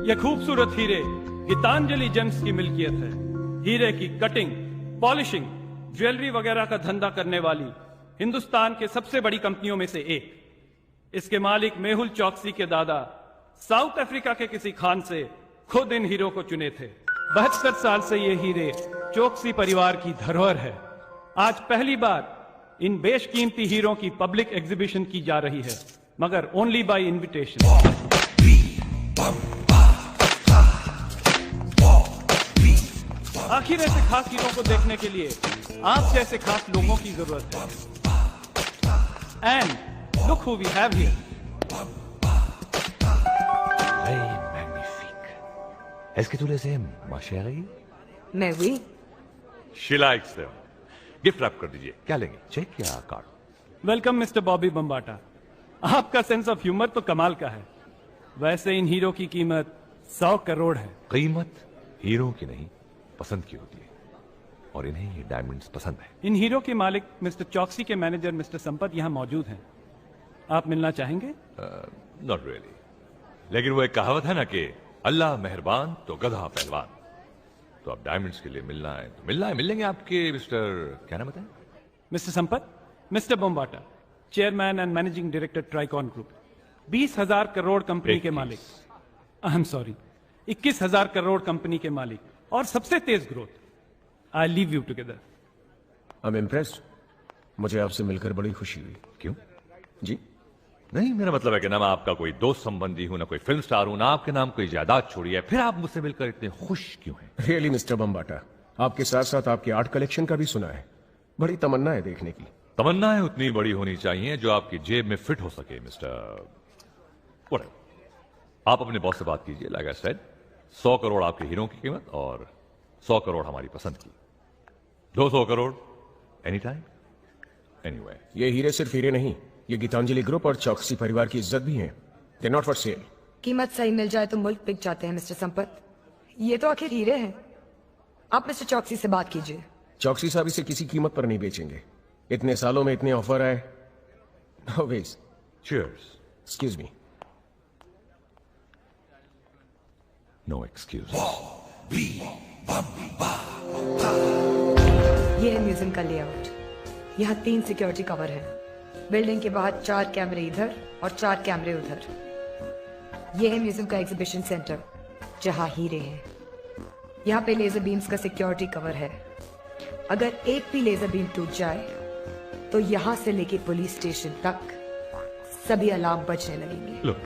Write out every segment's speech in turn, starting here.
ये खूबसूरत हीरे गीतांजलि जेम्स की मिल्कियत है। हीरे की कटिंग, पॉलिशिंग, ज्वेलरी वगैरह का धंधा करने वाली हिंदुस्तान के सबसे बड़ी कंपनियों में से एक। इसके मालिक मेहुल चौकसी के दादा साउथ अफ्रीका के किसी खान से खुद इन हीरो को चुने थे। 72 साल से ये हीरे चौकसी परिवार की धरोहर है। आज पहली बार इन बेशकीमती हीरों की पब्लिक एग्जीबिशन की जा रही है, मगर ओनली बाय इनविटेशन। आखिर ऐसे खास हीरों को देखने के लिए आप जैसे खास लोगों की जरूरत है। And look who we have here. Est-ce que tu les aimes, ma chérie? मैं oui. She likes them. Gift wrap कर दीजिए। क्या लेंगे, चेक या card? Welcome mister Bobby Bambata. आपका सेंस ऑफ ह्यूमर तो कमाल का है। वैसे इन हीरो की कीमत 100 करोड़ है। कीमत हीरो की नहीं, पसंद की होती है, और इन्हें ये डायमंड्स पसंद है। इन हीरो के मालिक मिस्टर चौकसी के मैनेजर मिस्टर संपत यहाँ मौजूद हैं। आप मिलना चाहेंगे? नॉट रियली, लेकिन वो एक कहावत है ना कि अल्लाह मेहरबान तो गधा पहलवान। तो आप डायमंड्स के लिए मिलना है तो मिलना है, मिल लेंगे आपके मिस्टर, क्या नाम बताएं? Mister Sampat, mister Bambata, chairman and managing director Tricon group, 20,000 crore company के मालिक। I am sorry, 21,000 crore company के मालिक और सबसे तेज growth. I leave you together. I am impressed. मुझे आपसे मिलकर बड़ी खुशी हुई। क्यों? जी नहीं, मेरा मतलब है कि ना मैं आपका कोई दोस्त संबंधी हूं, ना कोई फिल्म स्टार हूं, ना आपके नाम कोई जायदाद छोड़ी है, फिर आप मुझसे मिलकर इतने खुश क्यों हैं? रियली मिस्टर बम्बाटा, आपके साथ साथ आपके आर्ट कलेक्शन का भी सुना है। बड़ी तमन्ना है देखने की। तमन्नाएं उतनी बड़ी होनी चाहिए जो आपकी जेब में फिट हो सके मिस्टर। आप अपने बॉस से बात कीजिए। लाइक आई सेड, 100 करोड़ आपके हीरो की कीमत और 100 करोड़ हमारी पसंद की। 200 करोड़ एनी टाइम एनीवे। ये हीरे सिर्फ हीरे नहीं, ये गीतांजलि ग्रुप और चौकसी परिवार की इज्जत भी है। They not for sale. कीमत सही मिल जाए तो मुल्क बिक जाते हैं मिस्टर संपत। ये तो आखिर हीरे हैं। आप मिस्टर चौकसी से बात कीजिए। चौकसी साहब इसे किसी कीमत पर नहीं बेचेंगे। इतने सालों में इतने ऑफर आए। No ways. Cheers. Excuse me. No excuse. ये है म्यूजियम का लेआउट। यहाँ 3 सिक्योरिटी कवर है। बिल्डिंग के बाहर 4 कैमरे इधर और 4 कैमरे उधर। ये है म्यूजियम का एग्जीबिशन सेंटर जहाँ हीरे हैं। यहाँ पे लेजर बीम्स का सिक्योरिटी कवर है। अगर एक भी लेजर बीम टूट जाए तो यहाँ से लेके पुलिस स्टेशन तक सभी अलार्म बजने लगेंगे। Look,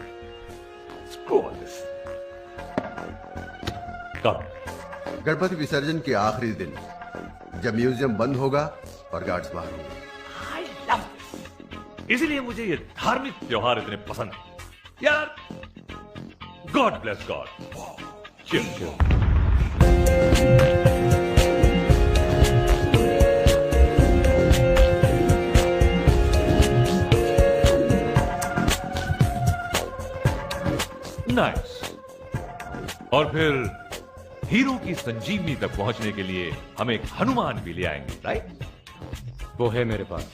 screw all this. Come. Ganpati विसर्जन के आखिरी दिन जब म्यूजियम बंद होगा और गार्ड्स बाहर होंगे। इसीलिए मुझे ये धार्मिक त्योहार इतने पसंद है यार। God bless God. Cheers. Nice. और फिर हीरो की संजीवनी तक पहुंचने के लिए हम एक हनुमान भी ले आएंगे, राइट? वो है मेरे पास।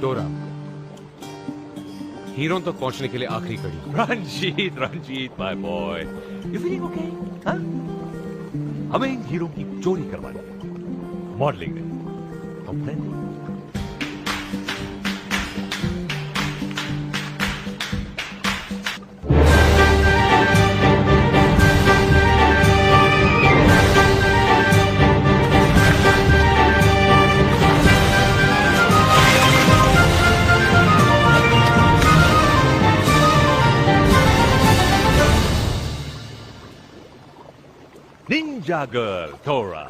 डोरा, हीरो तक पहुंचने के लिए आखिरी कड़ी। Ranjeet, Ranjeet my boy, you feeling okay? हाँ? हमें इन हीरो की चोरी करवानी है, मॉडलिंग नहीं, complaint. Ninja girl, Dora.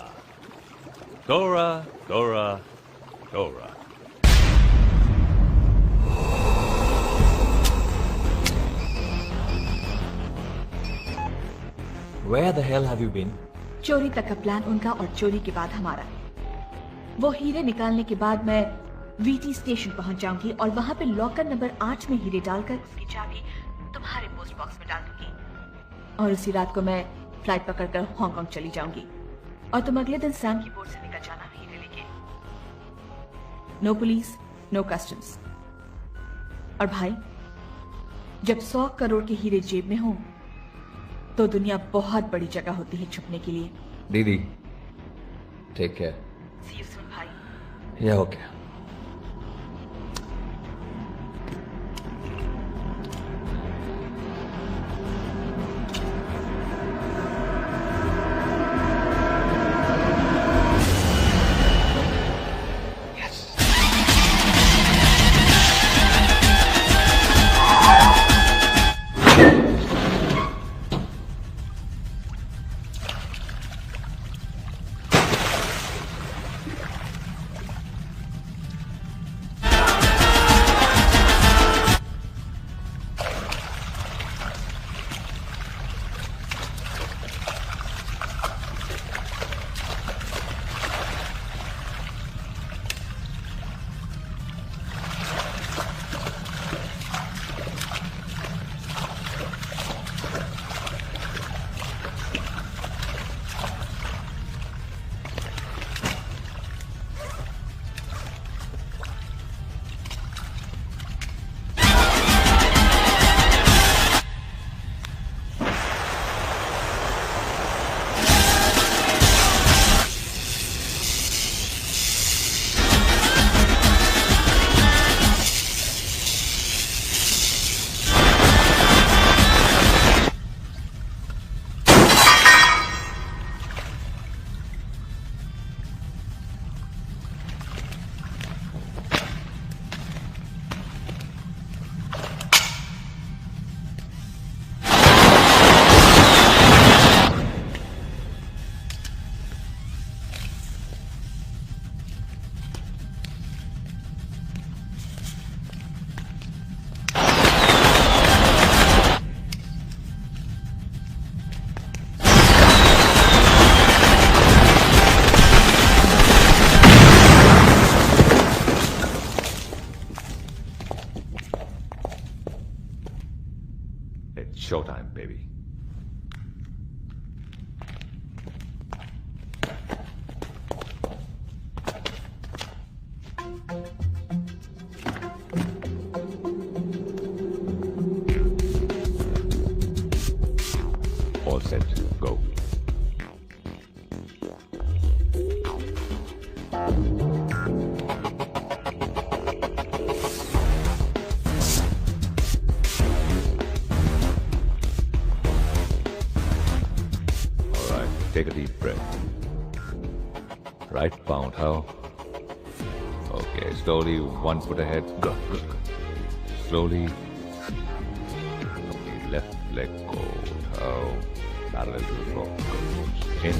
Dora, Dora, Dora. Where the hell have you been? चोरी तक का प्लान उनका और चोरी के बाद हमारा। वो हीरे निकालने के बाद मैं वीटी स्टेशन पहुंच जाऊंगी और वहां पे लॉकर नंबर 8 में हीरे डालकर उसकी चाबी तुम्हारे पोस्ट बॉक्स में डाल दूंगी और उसी रात को मैं फ्लाइट पकड़कर हांगकांग चली जाऊंगी और तुम अगले दिन सैम की बोट से निकल जाना हीरे लेके। No police, no customs. और भाई, जब 100 करोड़ के हीरे जेब में हो तो दुनिया बहुत बड़ी जगह होती है छुपने के लिए। दीदी, take care. See you soon भाई। Yeah okay. It's showtime, baby. All set. Go. Take a deep breath. Right pound, how? Okay, slowly, 1 foot ahead. Good, good, good. Slowly. Okay, left leg go. How? Parallel to the floor. Good.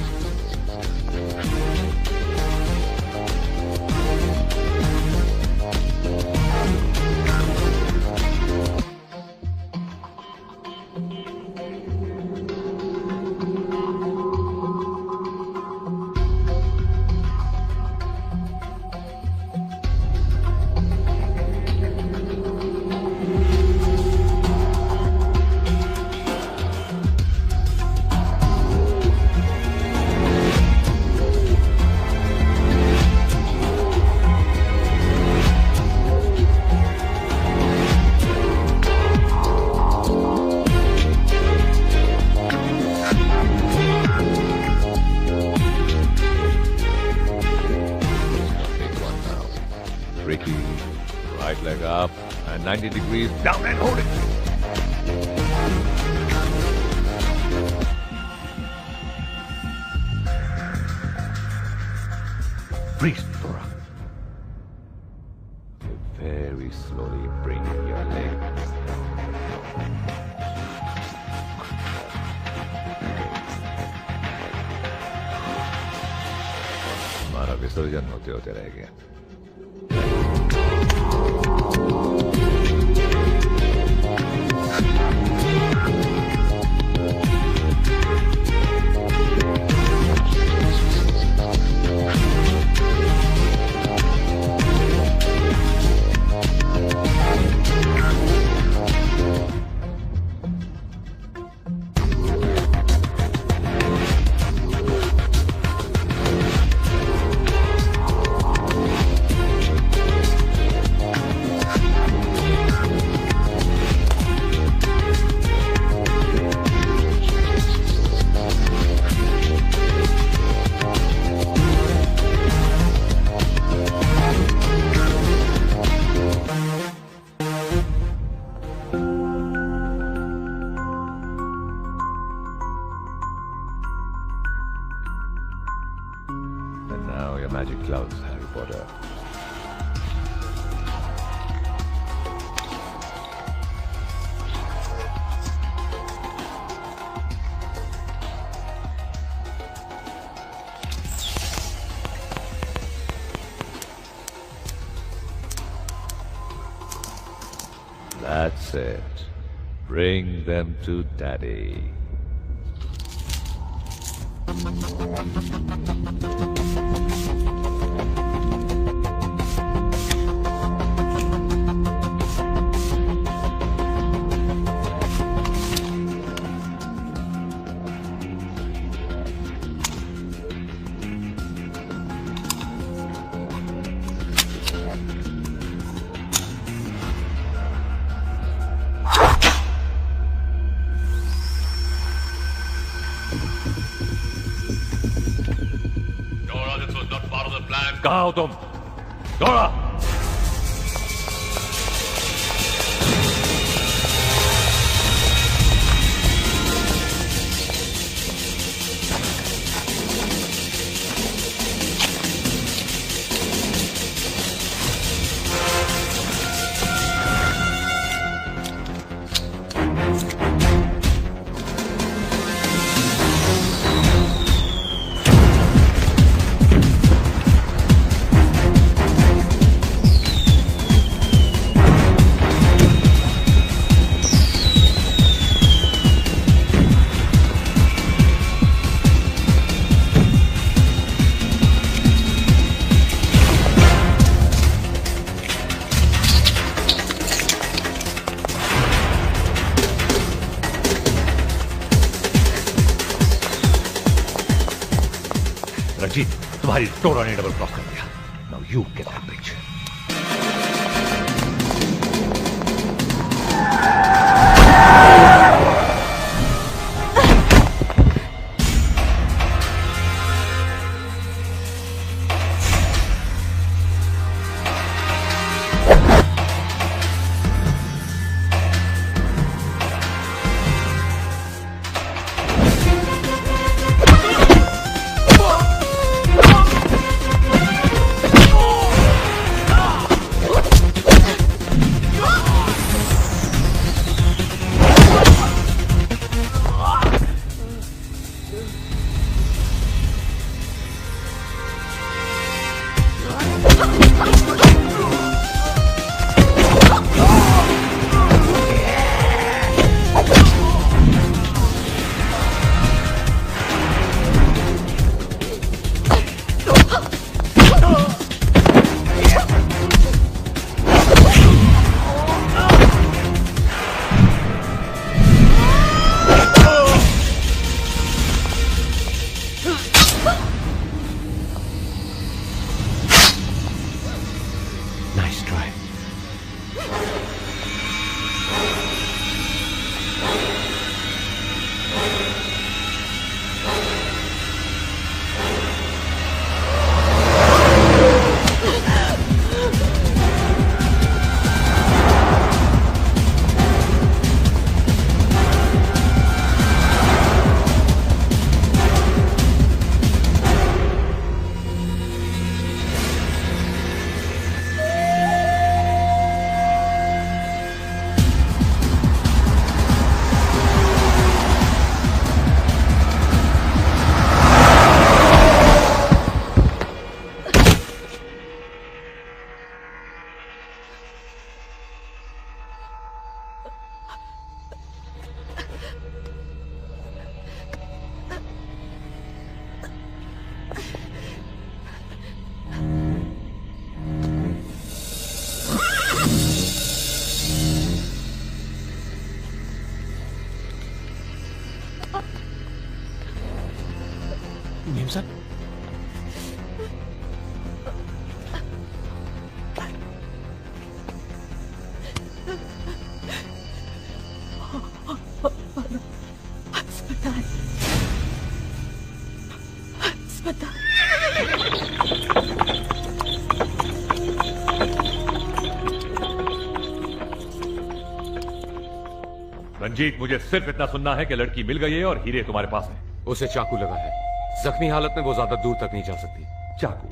Ricky, right leg up and 90 degrees down and hold it. Freeze, Dora. Very slowly bring your leg. हमारा विसर्जन होते होते रह गया. That's it. Bring them to Daddy. कहाँ हो तुम? दौड़ा! रंजीत, तुम्हारी टोरा ने डबल क्रॉस कर दिया. Now you get that bridge. Ma'am साहब, अस्पताल, अस्पताल. रंजीत, मुझे सिर्फ इतना सुनना है कि लड़की मिल गई है और हीरे तुम्हारे पास है. उसे चाकू लगा है. जख्मी हालत में वो ज्यादा दूर तक नहीं जा सकती. चाकू?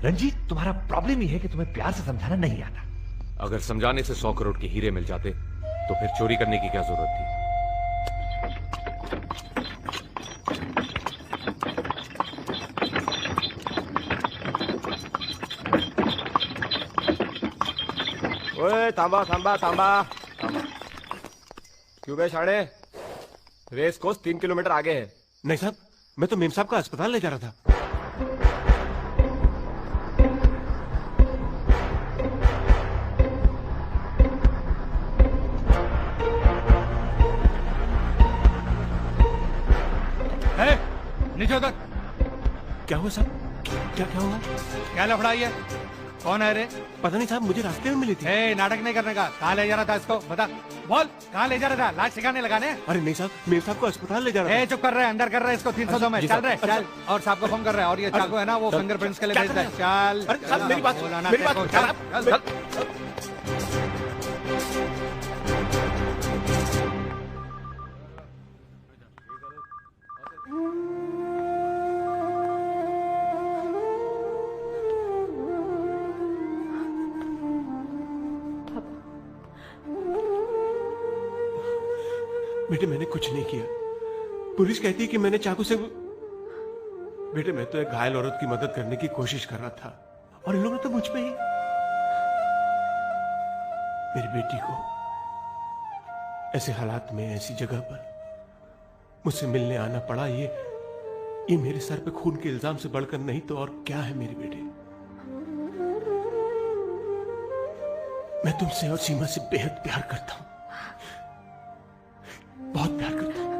रंजीत, तुम्हारा प्रॉब्लम ही है कि तुम्हें प्यार से समझाना नहीं आता. अगर समझाने से 100 करोड़ के हीरे मिल जाते तो फिर चोरी करने की क्या जरूरत थी? ओए थांबा थांबा थांबा थांबा। क्यों गए साढ़े? रेस कोर्स 3 किलोमीटर आगे है। नहीं साहब, मैं तो मेम साहब का अस्पताल ले जा रहा था। नीचे उतर। क्या हुआ साहब? क्या क्या हुआ? क्या लफड़ाई है? कौन है रे? पता नहीं साहब, मुझे रास्ते में मिली थी। नाटक नहीं करने का। कहाँ ले जा रहा था इसको? बता, बोल कहाँ ले जा रहा था? लाश सिखाने लगाने? अरे नहीं साहब, मेम साहब को अस्पताल ले जा रहा था। चुप कर रहे, अंदर कर रहे इसको 302 में। चल रहे, चल। और साहब को फोन कर रहे हैं। और ये चाकू है ना, वो फिंगरप्रिंट्स के लिए भेज दे। चल। अरे साहब, मेरी बात बोला ना मेरी बात तेरे को, चल, चल, चल। बेटे मैंने कुछ नहीं किया। पुलिस कहती है कि मैंने चाकू से। बेटे मैं तो एक घायल औरत की मदद करने की कोशिश कर रहा था और इन लोगों ने तो मुझ पे ही मेरी बेटी को ऐसे हालात में ऐसी जगह पर मुझसे मिलने आना पड़ा। ये मेरे सर पे खून के इल्जाम से बढ़कर नहीं तो और क्या है मेरे बेटे। मैं तुमसे और सीमा से बेहद प्यार करता हूं, बहुत प्यार करता हूं।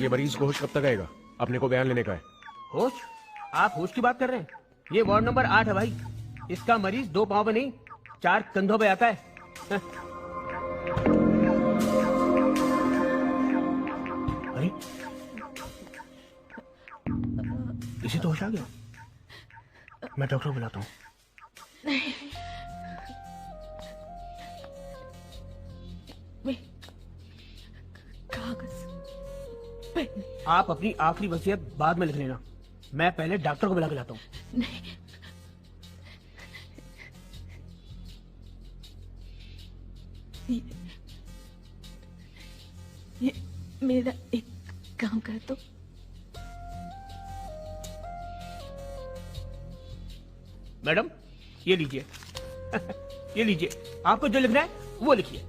ये मरीज को होश कब तक आएगा? अपने को बयान लेने का है। होश? आप होश की बात कर रहे हैं? ये वार्ड नंबर 8 है भाई। इसका मरीज 2 पांव पे नहीं 4 कंधों पे आता है। अरे इसे तो होश आ गया। मैं डॉक्टर को बुलाता हूँ। आप अपनी आखिरी वसीयत बाद में लिख लेना। मैं पहले डॉक्टर को बुला के लाता हूँ। नहीं, ये मेरा एक काम कर दो। मैडम ये लीजिए। ये लीजिए, आपको जो लिखना है वो लिखिए।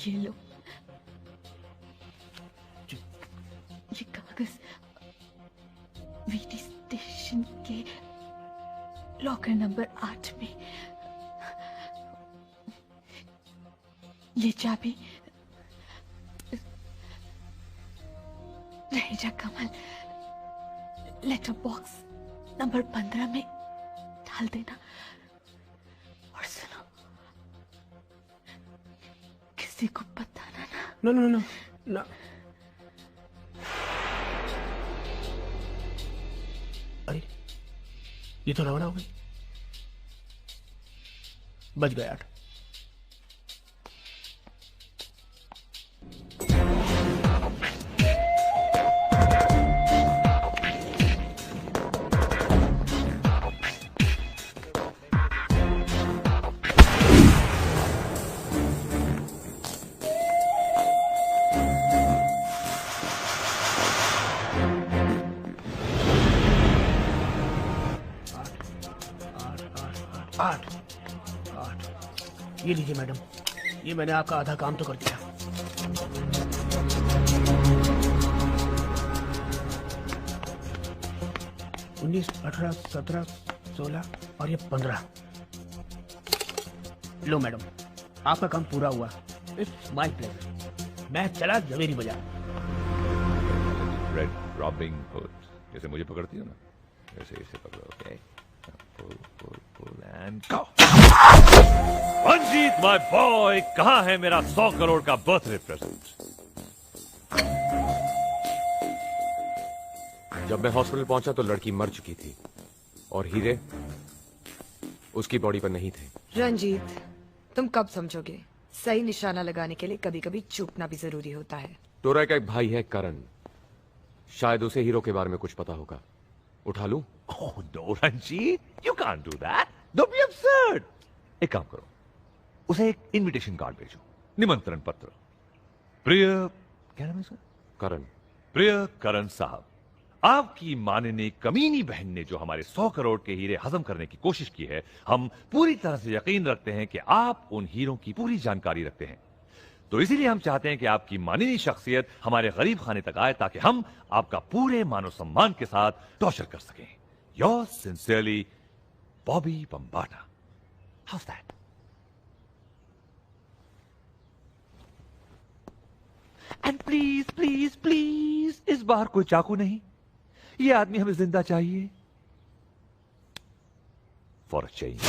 ये लो, ये कागज वीटी स्टेशन के लॉकर नंबर 8 में। ये चाबी रहेजा कमल लेटर बॉक्स नंबर 15 में डाल देना। और सुनो, किसी को बताना ना। No no no no. अरे ये तो रवाना हो गई। बच गया 8। ये लीजिए मैडम, ये मैंने आपका आधा काम तो कर दिया। उन्नीस, 18, 17, 16 और ये 15। लो मैडम, आपका काम पूरा हुआ। It's my pleasure. मैं चला जवेरी बाजार। रेड रॉबिंग हुड, जैसे मुझे पकड़ती हो ना, वैसे इसे पकड़ो। Okay, pull and go. Ranjeet my boy, कहाँ है मेरा 100 करोड़ का बर्थडे प्रेजेंट? जब मैं हॉस्पिटल पहुंचा तो लड़की मर चुकी थी और हीरे उसकी बॉडी पर नहीं थे। रंजीत, तुम कब समझोगे? सही निशाना लगाने के लिए कभी कभी चूकना भी जरूरी होता है। टोरा का एक भाई है करण, शायद उसे हीरो के बारे में कुछ पता होगा। उठा लूं? Oh no, Ranjit, you can't do that. Don't be absurd. एक काम करो, उसे एक इनविटेशन कार्ड भेजो, निमंत्रण पत्र। प्रिय, क्या नाम है इसका? करण। प्रिय करण साहब, आपकी माननीय कमीनी बहन ने जो हमारे 100 करोड़ के हीरे हजम करने की कोशिश की है, हम पूरी तरह से यकीन रखते हैं कि आप उन हीरों की पूरी जानकारी रखते हैं। तो इसीलिए हम चाहते हैं कि आपकी माननीय शख्सियत हमारे गरीब खाने तक आए ताकि हम आपका पूरे मानव सम्मान के साथ टॉर्चर कर सकें। Your sincerely, Bobby Bambata. How's that? And please please please इस बार कोई चाकू नहीं, ये आदमी हमें जिंदा चाहिए फॉर अ चेंज।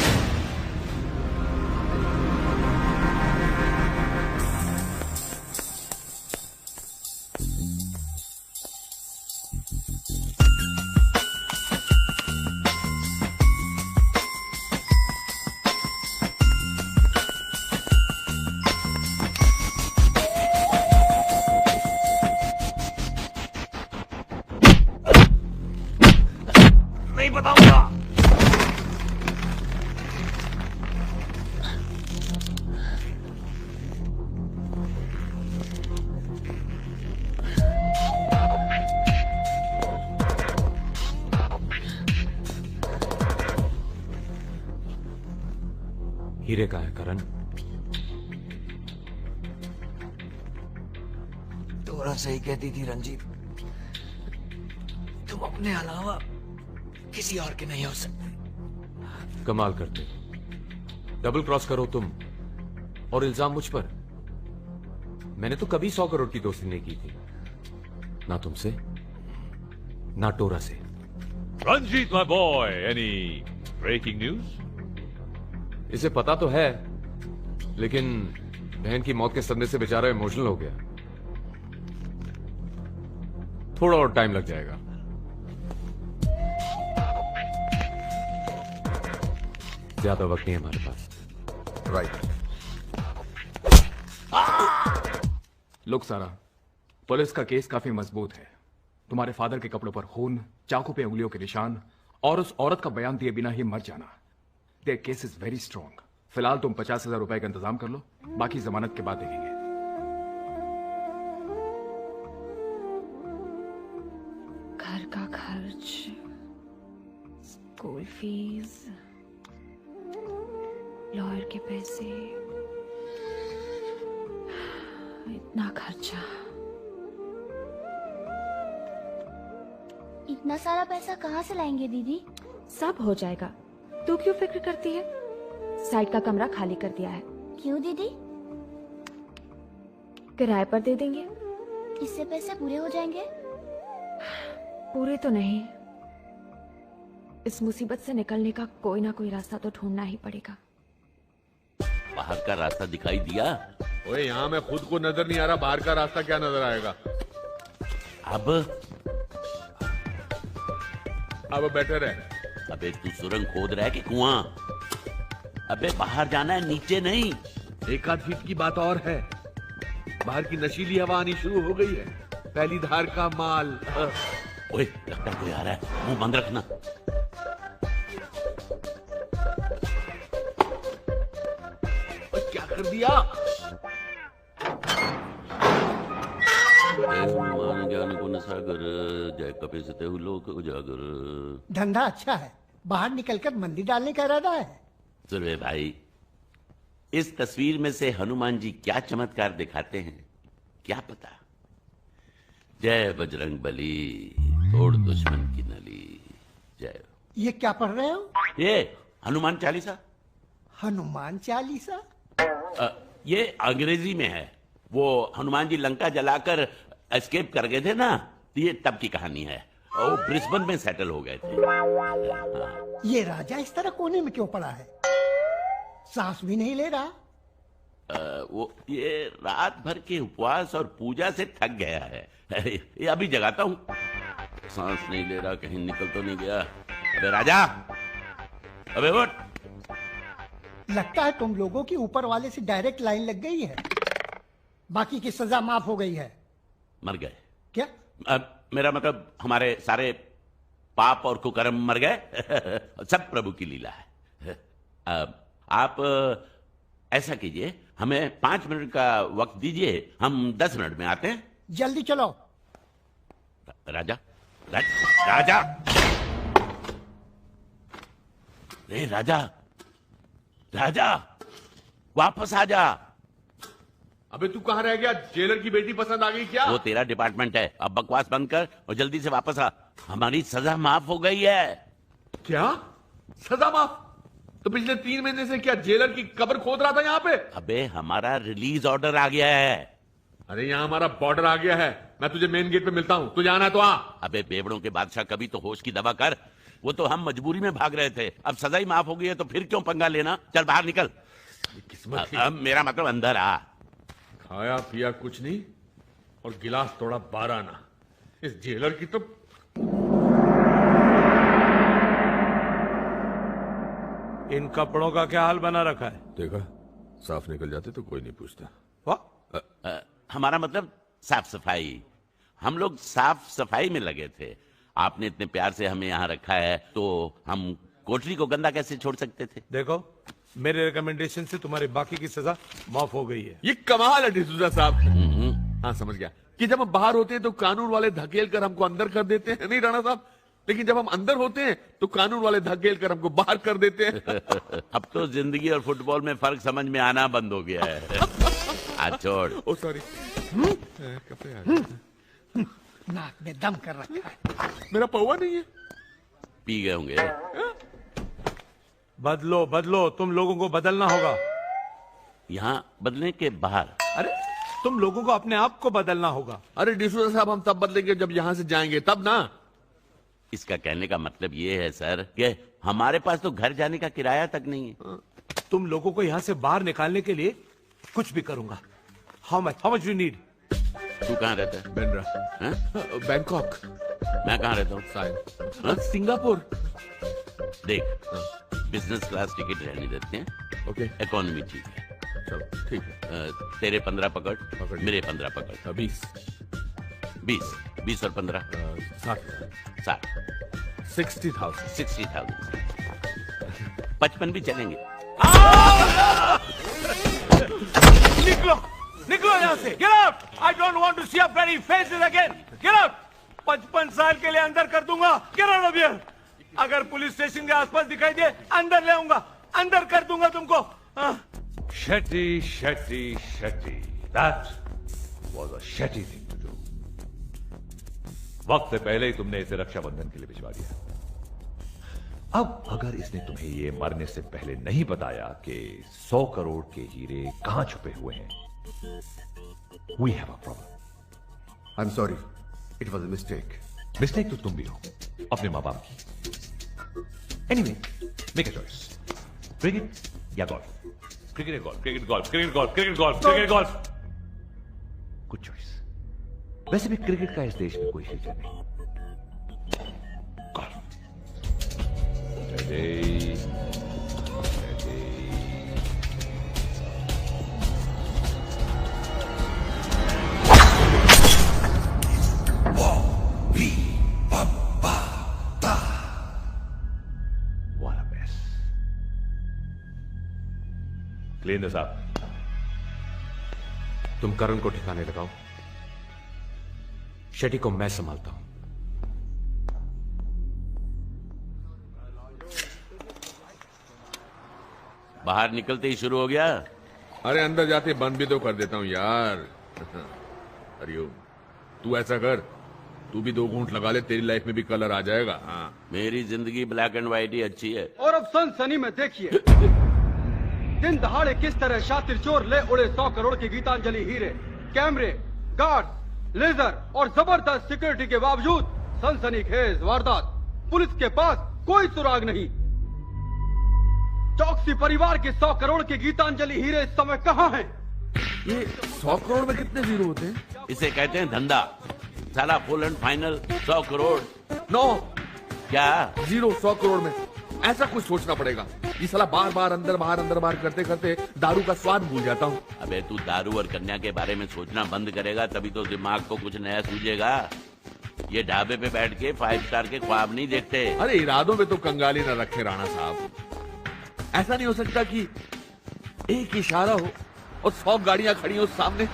नहीं बताऊंगा। हीरे का है करण? तोरा सही कहती थी रंजीत, तुम अपने अलावा किसी और के नहीं हो सकते। कमाल करते, डबल क्रॉस करो तुम और इल्जाम मुझ पर। मैंने तो कभी 100 करोड़ की दोस्ती नहीं की थी, ना तुमसे ना टोरा से। Ranjit my boy, any breaking news? इसे पता तो है, लेकिन बहन की मौत के सदमे से बेचारा इमोशनल हो गया। थोड़ा और टाइम लग जाएगा। ज्यादा वक्त नहीं है हमारे पास। राइट। लोग सारा, पुलिस का केस काफी मजबूत है। तुम्हारे फादर के कपड़ों पर खून, चाकू पे उंगलियों के निशान और उस औरत का बयान दिए बिना ही मर जाना। There case is very strong. फिलहाल तुम 50,000 रुपए का इंतजाम कर लो, बाकी जमानत के बाद देखेंगे। घर का खर्च, स्कूल फीस, लॉयर के पैसे, इतना खर्चा। इतना सारा पैसा कहाँ से लाएंगे दीदी? सब हो जाएगा, तू क्यों फिक्र करती है? साइड का कमरा खाली कर दिया है। क्यों दीदी? किराए पर दे देंगे। इससे पैसे पूरे हो जाएंगे? पूरे तो नहीं, इस मुसीबत से निकलने का कोई ना कोई रास्ता तो ढूंढना ही पड़ेगा। बाहर का रास्ता दिखाई दिया? ओए यहाँ मैं खुद को नजर नहीं आ रहा, बाहर का रास्ता क्या नजर आएगा? अब बेटर है। अबे तू सुरंग खोद रहा है कि कुआं? अबे बाहर जाना है, नीचे नहीं। एक आध फीट की बात और है, बाहर की नशीली हवा आनी शुरू हो गई है, पहली धार का माल। ओए लगता कोई आ रहा है, मुंह बंद रखना। क्या कर दिया? ज्ञान गुण सागर, जय कपे सते लोक उजागर। धंधा अच्छा है, बाहर निकलकर मंदी डालने का इरादा है। सुरवे भाई, इस तस्वीर में से हनुमान जी क्या चमत्कार दिखाते हैं क्या पता। जय बजरंग बली, तोड़ दुश्मन की नली। जय। ये क्या पढ़ रहे हो? ये हनुमान चालीसा। हनुमान चालीसा? ये अंग्रेजी में है। वो हनुमान जी लंका जलाकर एस्केप कर गए थे ना, ये तब की कहानी है। वो ब्रिस्बेन में सेटल हो गए थे। हाँ। ये राजा इस तरह कोने में क्यों पड़ा है? सांस भी नहीं ले रहा। वो ये रात भर के उपवास और पूजा से थक गया है। ये अभी जगाता हूँ। सांस नहीं ले रहा, कहीं निकल तो नहीं गया। अबे राजा, अबे उठ। लगता है तुम लोगों की ऊपर वाले से डायरेक्ट लाइन लग गई है। बाकी की सजा माफ हो गई है। मर गए क्या? मेरा मतलब हमारे सारे पाप और कुकर्म मर गए। सब प्रभु की लीला है। आप ऐसा कीजिए, हमें 5 मिनट का वक्त दीजिए, हम 10 मिनट में आते हैं। जल्दी चलो। राजा, राजा, रे राजा, राजा, वापस आ जा। अबे तू कहां रह गया? जेलर की बेटी पसंद आ गई क्या? वो तेरा डिपार्टमेंट है, अब बकवास बंद कर और जल्दी से वापस आ। हमारी सजा माफ हो गई है। क्या? सजा माफ? तो पिछले 3 महीने से क्या जेलर की कब्र खोद रहा था यहाँ पे? अबे हमारा रिलीज ऑर्डर आ गया है। अरे यहाँ हमारा बॉर्डर आ गया है। मैं तुझे मेन गेट पे मिलता हूँ, तुझे आना है तो आ। अबे बेवड़ों के बादशाह, कभी तो होश की दवा कर। वो तो हम मजबूरी में भाग रहे थे, अब सजा ही माफ हो गई है तो फिर क्यों पंगा लेना? चल बाहर निकल। किस्मत अब मेरा मतलब अंदर आ। खाया पिया कुछ नहीं और गिलास तोड़ा 12 आना। इस जेलर की तो इन कपड़ों का क्या हाल बना रखा है? देखा, साफ निकल जाते तो कोई नहीं पूछता। हमारा मतलब साफ सफाई। हम लोग साफ सफाई में लगे थे। आपने इतने प्यार से हमें यहाँ रखा है तो हम कोठरी को गंदा कैसे छोड़ सकते थे? देखो, मेरे रिकमेंडेशन से तुम्हारी बाकी की सजा माफ हो गई है। ये कमाल है डिसूजा साहब। हाँ समझ गया कि जब हम बाहर होते हैं तो कानून वाले धकेल कर हमको अंदर कर देते हैं, नहीं राणा साहब? लेकिन जब हम अंदर होते हैं तो कानून वाले धकेल कर हमको बाहर कर देते हैं। अब तो जिंदगी और फुटबॉल में फर्क समझ में आना बंद हो गया है। आज छोड़। ओ सॉरी। नाक में दम कर रखा है। मेरा पौवा नहीं है। पी गए होंगे। बदलो बदलो, तुम लोगों को बदलना होगा। यहाँ बदलने के बाहर? अरे तुम लोगों को अपने आप को बदलना होगा। अरे डिसूजा साहब, हम तब बदलेंगे जब यहाँ से जाएंगे, तब ना। इसका कहने का मतलब ये है सर कि हमारे पास तो घर जाने का किराया तक नहीं है। तुम लोगों को यहाँ से बाहर निकालने के लिए कुछ भी करूंगा। How much you need? तू कहाँ रहता है? बेंड्रा। बैंकॉक। मैं कहाँ रहता हूँ? साइन। सिंगापुर। देख, बिजनेस क्लास टिकट रहने देते हैं। ओके। इकोनॉमी ठीक है। चलो ठीक है। तेरे 15 पकड़, मेरे 15 पकड़। 20 20 और 15 60 60,000 55 भी चलेंगे। निकलो निकलो यहाँ से। Get out. I don't want to see your bloody faces again. Get out. 55 साल के लिए अंदर कर दूंगा। Get out of here. अगर पुलिस स्टेशन के आसपास दिखाई दे, अंदर ले आऊंगा, अंदर कर दूंगा तुमको। Shetty, Shetty, Shetty. That was a Shetty thing to do. वक्त से पहले ही तुमने इसे रक्षाबंधन के लिए भिजवा दिया। अब अगर इसने तुम्हें ये मरने से पहले नहीं बताया कि 100 करोड़ के हीरे कहां छुपे हुए हैं, we have a problem. I'm sorry. It was a mistake. Mistake तो तुम भी हो, अपने माँ बाप की। Anyway, make a choice. Cricket या गोल्फ? क्रिकेट या golf? Cricket golf, cricket golf, cricket golf, cricket golf. Good choice. वैसे भी क्रिकेट का इस देश में कोई फ्यूचर नहीं। Golf. What a mess. Clean this up. तुम करण को ठिकाने लगाओ। शेट्टी को मैं संभालता हूं। बाहर निकलते ही शुरू हो गया। अरे अंदर जाते बंद भी तो कर देता हूं यार। हरिओम, तू ऐसा कर, तू भी 2 घूंट लगा ले, तेरी लाइफ में भी कलर आ जाएगा। हाँ, मेरी जिंदगी ब्लैक एंड व्हाइट ही अच्छी है। और अब सनसनी में देखिए दिन दहाड़े किस तरह शातिर चोर ले उड़े 100 करोड़ के गीतांजलि हीरे। कैमरे, गार्ड, लेजर और जबरदस्त सिक्योरिटी के बावजूद सनसनीखेज वारदात। पुलिस के पास कोई सुराग नहीं। चौकसी परिवार के 100 करोड़ के गीतांजलि हीरे इस समय कहां हैं? ये 100 करोड़ में कितने जीरो होते हैं? इसे कहते हैं धंधा। साला full and final 100 crore. No क्या 100 करोड़ में ऐसा कुछ सोचना पड़ेगा। ये साला बार बार अंदर बाहर करते करते दारू का स्वाद भूल जाता हूँ। अबे तू दारू और कन्या के बारे में सोचना बंद करेगा तभी तो दिमाग को कुछ नया सूझेगा। ये ढाबे पे बैठ के 5 स्टार के ख्वाब नहीं देखते। अरे इरादों में तो कंगाली न रखे राणा साहब। ऐसा नहीं हो सकता कि एक इशारा हो और 100 गाड़ियां खड़ी हो सामने।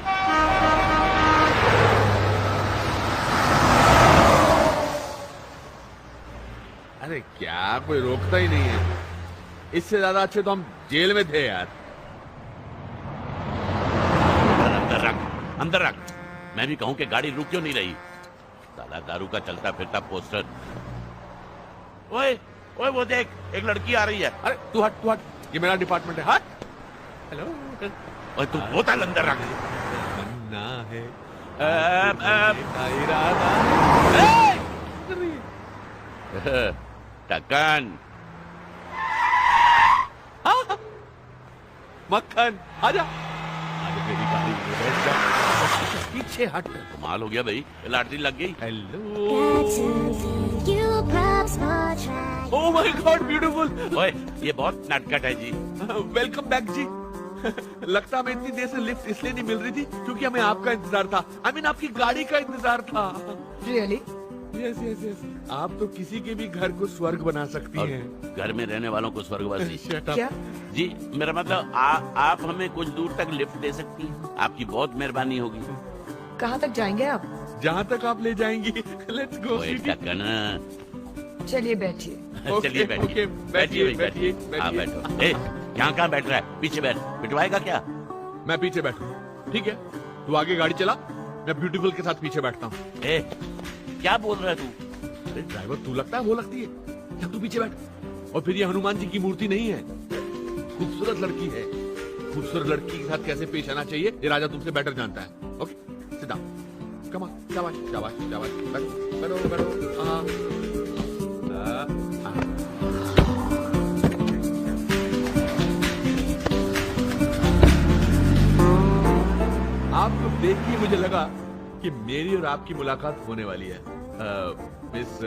अरे क्या कोई रोकता ही नहीं है। इससे ज्यादा अच्छे तो हम जेल में थे यार। अंदर रख। मैं भी कहूं कि गाड़ी रुक क्यों नहीं रही। साला दारू का चलता फिरता पोस्टर। ओए ओए वो देख एक लड़की आ रही है। अरे तू हट ये मेरा डिपार्टमेंट है। हट। हेलो। ओए तू बोतल अंदर रख। ना है टक्कन मक्खन आजा मेरी गाड़ी में बैठ जा। पीछे हट। कमाल हो गया भाई लॉटरी लग गई। Hello oh my God beautiful. ओए ये बहुत नटखट है जी। वेलकम बैक जी। लगता हमें इतनी देर से लिफ्ट इसलिए नहीं मिल रही थी क्योंकि हमें आपका इंतजार था। I mean, आपकी गाड़ी का इंतजार था। Really? Yes yes yes. आप तो किसी के भी घर को स्वर्ग बना सकती हैं। घर में रहने वालों को स्वर्गवासी। क्या? जी मेरा मतलब आप हमें कुछ दूर तक लिफ्ट दे सकती हैं। आपकी बहुत मेहरबानी होगी। कहाँ तक जाएंगे आप? जहाँ तक आप ले जाएंगी। Let's go. चलिए बैठिए। चलिए बैठिए बैठिए। बैठो। यहाँ बैठ रहा है? पीछे बैठ। बिठवाएगा क्या? मैं पीछे बैठू। ठीक है तू आगे गाड़ी चला मैं ब्यूटीफुल के साथ पीछे बैठता हूँ। क्या बोल रहा है तू? अरे ड्राइवर तू लगता है वो लगती है। जब तू पीछे बैठ। और फिर ये हनुमान जी की मूर्ति नहीं है खूबसूरत लड़की है। खूबसूरत लड़की के साथ कैसे पेश आना चाहिए ये राजा तुमसे बेटर जानता है। Okay sit down. Come on शाबाश शाबाश शाबाश। बैठो बैठो। आपको देख के मुझे लगा कि मेरी और आपकी मुलाकात होने वाली है। मिस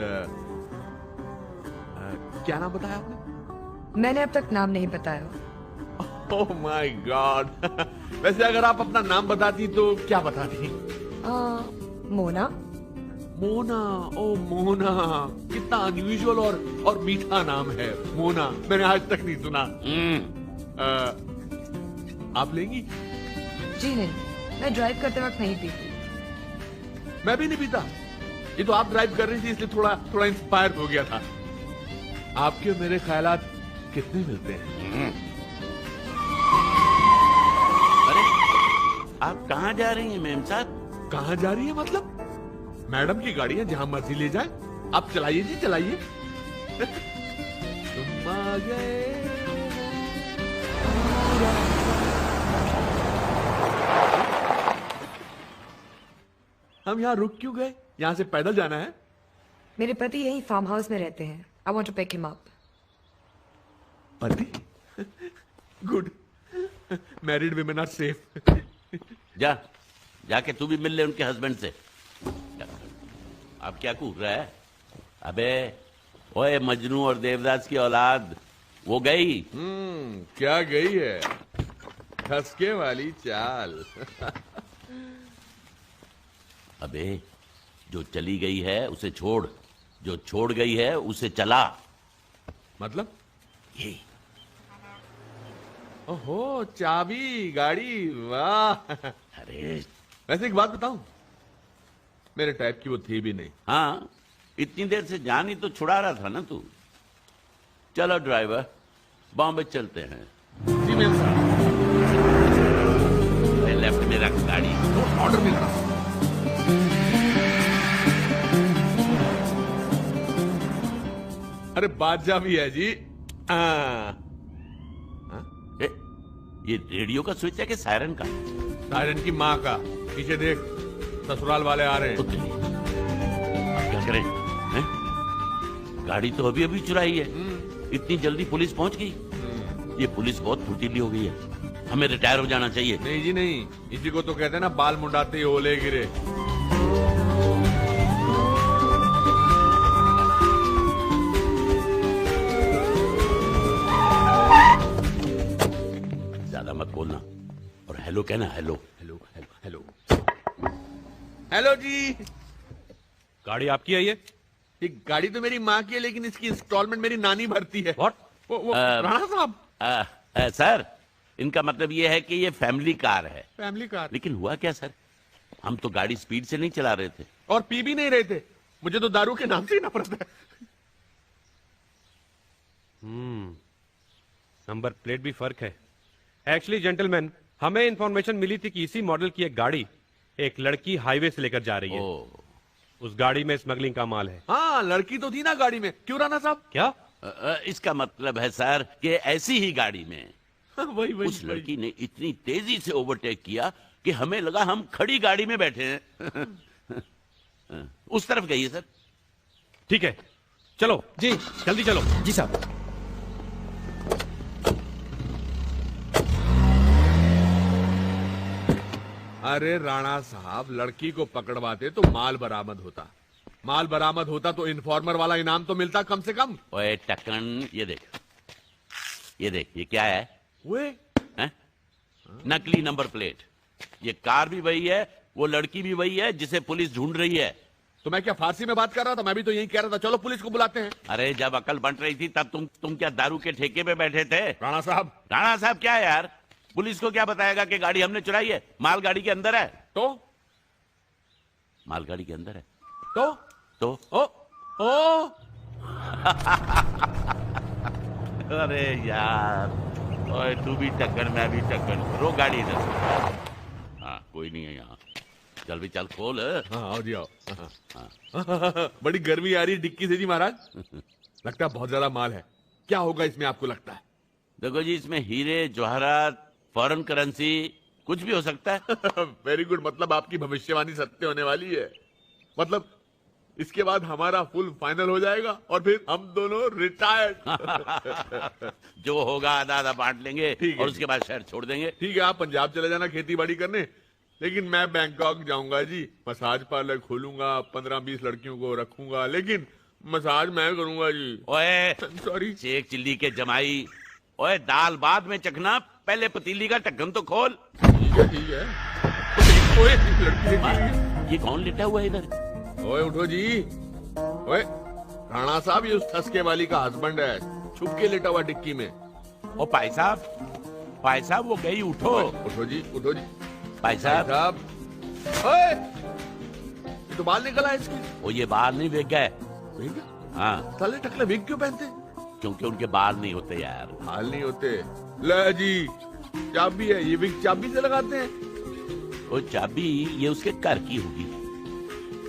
क्या नाम बताया आपने? मैंने अब तक नाम नहीं बताया। Oh my God. वैसे अगर आप अपना नाम बताती तो क्या बताती? मोना। मोना। ओ मोना कितना अनयूजुअल और मीठा नाम है मोना। मैंने आज तक नहीं सुना। आप लेंगी? जी नहीं मैं ड्राइव करते वक्त नहीं पीती। मैं भी नहीं पीता। ये तो आप ड्राइव कर रही थी इसलिए थोड़ा इंस्पायर हो गया था। आपके और मेरे ख्यालात कितने मिलते हैं। अरे आप कहाँ जा रही हैं मैम साहब? कहाँ जा रही है मतलब? मैडम की गाड़ी है जहां मर्जी ले जाए। आप चलाइए जी चलाइए। तुम आ गए। हम यहाँ रुक क्यों गए? यहाँ से पैदल जाना है। मेरे पति यही फार्म हाउस में रहते हैं। I want to pick him up. पति? Good. Married women are safe. जाके तू भी मिल ले उनके हस्बैंड से। अब क्या कूद रहा है? अबे ओए मजनू और देवदास की औलाद वो गई। क्या गई है? धसके वाली चाल। अबे जो चली गई है उसे छोड़, जो छोड़ गई है उसे चला। मतलब? ये ओहो चाबी गाड़ी। वाह। अरे वैसे एक बात बताऊं मेरे टाइप की वो थी भी नहीं। हाँ इतनी देर से जान ही तो छुड़ा रहा था ना तू। चलो ड्राइवर बॉम्बे चलते हैं। जी मैम साहब। लेफ्ट में रख गाड़ी। ऑर्डर मिल रहा। अरे बादशाह भी है जी। ये रेडियो का स्विच है कि सायरन का? सायरन की माँ का। पीछे देख ससुराल वाले आ रहे हैं। क्या करें हैं? गाड़ी तो अभी अभी चुराई है। इतनी जल्दी पुलिस पहुंच गई। ये पुलिस बहुत फुर्तीली हो गई है। हमें रिटायर हो जाना चाहिए। नहीं जी नहीं। इसी को तो कहते हैं ना बाल मुंडाते ही ओले गिरे। हेलो कहना, hello. Hello hello hello hello जी। गाड़ी आपकी है ये गाड़ी तो मेरी माँ की है, लेकिन इसकी इंस्टॉलमेंट मेरी नानी भरती है। व्हाट? वो राणा साहब। सर, इनका मतलब ये है कि ये फैमिली कार है। Family car? लेकिन हुआ क्या सर, हम तो गाड़ी स्पीड से नहीं चला रहे थे और पी भी नहीं रहे थे। मुझे तो दारू के नाम से ही नफरत है। नंबर प्लेट भी फर्क है। एक्चुअली जेंटलमैन, हमें इंफॉर्मेशन मिली थी कि इसी मॉडल की एक गाड़ी एक लड़की हाईवे से लेकर जा रही है। उस गाड़ी में स्मगलिंग का माल है। हाँ, लड़की तो थी ना गाड़ी में। क्यों राणा साहब? क्या? इसका मतलब है सर कि ऐसी ही गाड़ी में वही उस लड़की ने इतनी तेजी से ओवरटेक किया कि हमें लगा हम खड़ी गाड़ी में बैठे हैं। उस तरफ गई है सर। ठीक है, चलो जी, जल्दी चलो। जी साहब। अरे राणा साहब, लड़की को पकड़वाते तो माल बरामद होता। माल बरामद होता तो इन्फॉर्मर वाला इनाम तो मिलता कम से कम। ओए टकन, ये देख, ये क्या है? नकली नंबर प्लेट। ये कार भी वही है, वो लड़की भी वही है जिसे पुलिस ढूंढ रही है। तो मैं क्या फारसी में बात कर रहा था? मैं भी तो यही कह रहा था, चलो पुलिस को बुलाते हैं। अरे जब अकल बंट रही थी तब तुम क्या दारू के ठेके पे बैठे थे? राणा साहब क्या है यार? पुलिस को क्या बताएगा कि गाड़ी हमने चुराई है? माल गाड़ी के अंदर है। तो माल गाड़ी के अंदर है तो ओ अरे यार, ओए तू भी टक्कर मैं भी टक्कर। रो गाड़ी इधर। हाँ, कोई नहीं है यहाँ। चल भी चल, खोल। हाँ आओ जी आओ। बड़ी गर्मी आ रही है डिक्की से जी महाराज। लगता है बहुत ज्यादा माल है। क्या होगा इसमें आपको लगता है? देखो जी, इसमें हीरे जवाहरात, फॉरेन करेंसी, कुछ भी हो सकता है। Very good. मतलब आपकी भविष्यवाणी सत्य होने वाली है। मतलब इसके बाद हमारा फुल फाइनल हो जाएगा और फिर हम दोनों रिटायर्ड। जो होगा आधा आधा बांट लेंगे और उसके बाद शहर छोड़ देंगे। ठीक है, आप पंजाब चले जाना खेती बाड़ी करने, लेकिन मैं बैंकॉक जाऊंगा जी। मसाज पार्लर खोलूंगा, 15-20 लड़कियों को रखूंगा, लेकिन मसाज मैं करूंगा जी। ओए सॉरी, शेख चिल्ली के जमाई। ओए दाल बाद में चखना, पहले पतीली का ढक्कन तो खोल। ठीक है। ये कौन लेटा हुआ है इधर? ओए उठो जी। ओए राणा साहब, ये उस ठसके वाली का हस्बैंड है, छुप के लेटा हुआ डिक्की में। ओ भाई साहब वो गई। उठो जी, उठो जी। भाई साहब। ओए, ये तो बाल निकला है इसके। ओ ये बाल नहीं बिक गए। हाँ, साले टकले विग क्यों पहनते? क्योंकि उनके बाल नहीं होते यार। बाल नहीं होते? ले जी, चाबी है, ये विग चाबी से लगाते हैं। वो चाबी ये उसके घर की होगी।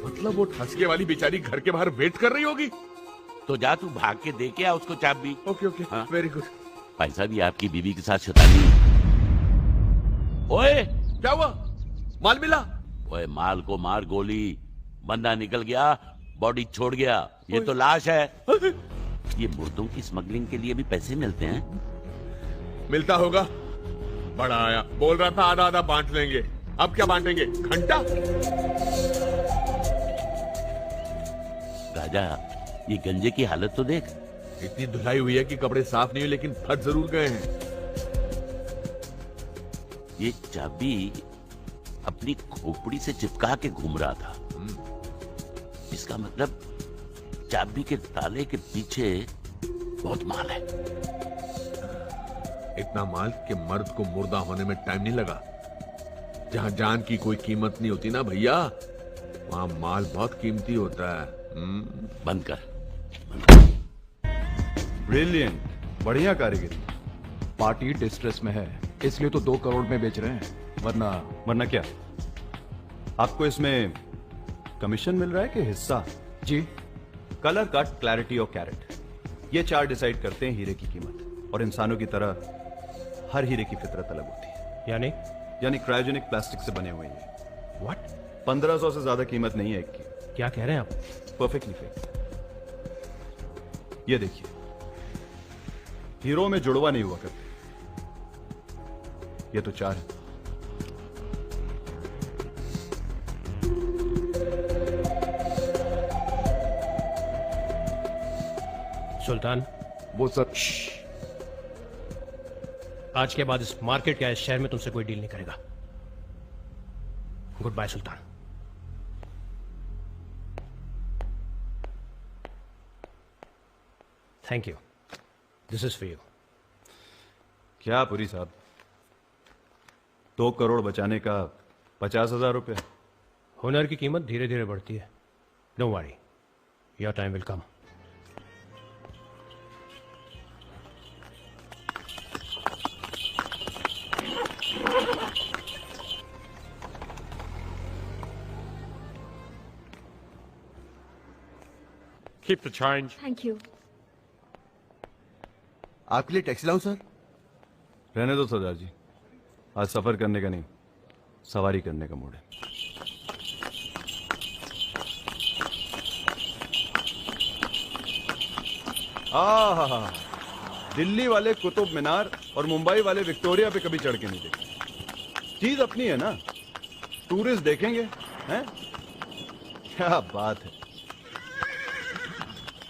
मतलब वो ठसके वाली बेचारी घर के बाहर वेट कर रही होगी। तो जा तू भाग के दे के आ उसको चाबी। Okay okay, very good. भाई साहब, ये आपकी बीवी के साथ शैतानी। ओए क्या हुआ? माल मिला? ओए माल को मार गोली, बंदा निकल गया, बॉडी छोड़ गया। ये तो लाश है। ये मुर्दों की स्मगलिंग के लिए भी पैसे मिलते हैं? मिलता होगा। बड़ा आया, बोल रहा था आधा आधा बांट लेंगे। अब क्या बांटेंगे? घंटा? राजा, ये गंजे की हालत तो देख। इतनी धुलाई हुई है कि कपड़े साफ नहीं हुए, लेकिन फट जरूर गए हैं। ये चाबी अपनी खोपड़ी से चिपका के घूम रहा था। इसका मतलब चाबी के ताले के पीछे बहुत माल है। इतना माल कि मर्द को मुर्दा होने में टाइम नहीं लगा। जहां जान की कोई कीमत नहीं होती ना भैया, वहां माल बहुत कीमती होता है। बंद कर। ब्रिलियंट, बढ़िया कारीगरी। पार्टी डिस्ट्रेस में है, इसलिए तो 2 करोड़ में बेच रहे हैं। वरना क्या? आपको इसमें कमीशन मिल रहा है कि हिस्सा? जी। कलर, कट, क्लैरिटी और कैरेट, ये 4 डिसाइड करते हैं हीरे की कीमत। और इंसानों की तरह हर हीरे की फितरत अलग होती है। यानी क्रायोजेनिक प्लास्टिक से बने हुए हैं। व्हाट? 1500 से ज्यादा कीमत नहीं है एक की। क्या कह रहे हैं आप? Perfectly fake. ये देखिए, हीरो में जुड़वा नहीं हुआ करते, ये तो 4 है। सुल्तान, वो सर, आज के बाद इस मार्केट या इस शहर में तुमसे कोई डील नहीं करेगा। Good bye Sultan. Thank you, this is for you. क्या पुरी साहब, 2 करोड़ बचाने का 50,000 रुपये? हुनर की कीमत धीरे धीरे बढ़ती है। Don't worry, your time will come. Keep the change. Thank you. आपके लिए टैक्सी लाऊं सर? रहने दो सरदार जी, आज सफर करने का नहीं, सवारी करने का मूड है। आहा, दिल्ली वाले कुतुब मीनार और मुंबई वाले विक्टोरिया पे कभी चढ़ के नहीं देखे। चीज अपनी है ना, टूरिस्ट देखेंगे हैं? क्या बात है।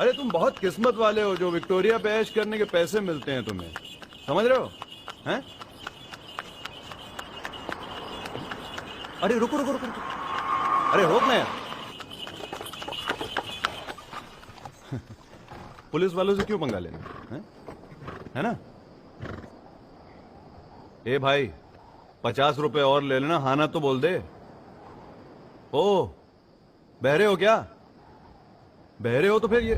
अरे तुम बहुत किस्मत वाले हो जो विक्टोरिया पे ऐश करने के पैसे मिलते हैं तुम्हें, समझ रहे हो हैं? अरे रुको रुको रुको, अरे रोक ना यार। पुलिस वालों से क्यों पंगा लेना है ना? ए भाई, 50 रुपए और ले लेना, हाँ ना तो बोल दे। ओ, बहरे हो क्या? बहरे हो तो फिर ये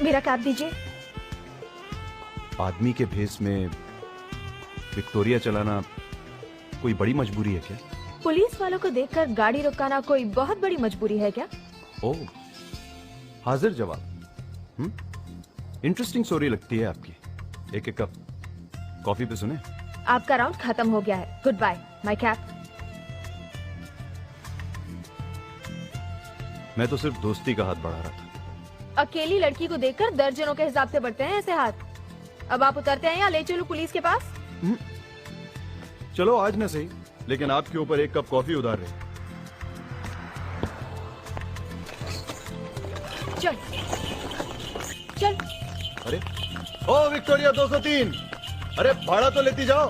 मेरा कैब दीजिए। आदमी के भेस में विक्टोरिया चलाना कोई बड़ी मजबूरी है क्या? पुलिस वालों को देखकर गाड़ी रुकाना कोई बहुत बड़ी मजबूरी है क्या? ओ, हाजिर जवाब। इंटरेस्टिंग स्टोरी लगती है आपकी। एक कप कॉफी पे सुने? आपका राउंड खत्म हो गया है। Good bye my cab. मैं तो सिर्फ दोस्ती का हाथ बढ़ा रहा था। अकेली लड़की को देखकर दर्जनों के हिसाब से बढ़ते हैं ऐसे हाथ। अब आप उतरते हैं या ले चलूं पुलिस के पास? चलो आज न सही, लेकिन आपके ऊपर 1 कप कॉफी उधार रहे। चल चल। अरे ओ विक्टोरिया 203, अरे भाड़ा तो लेती जाओ।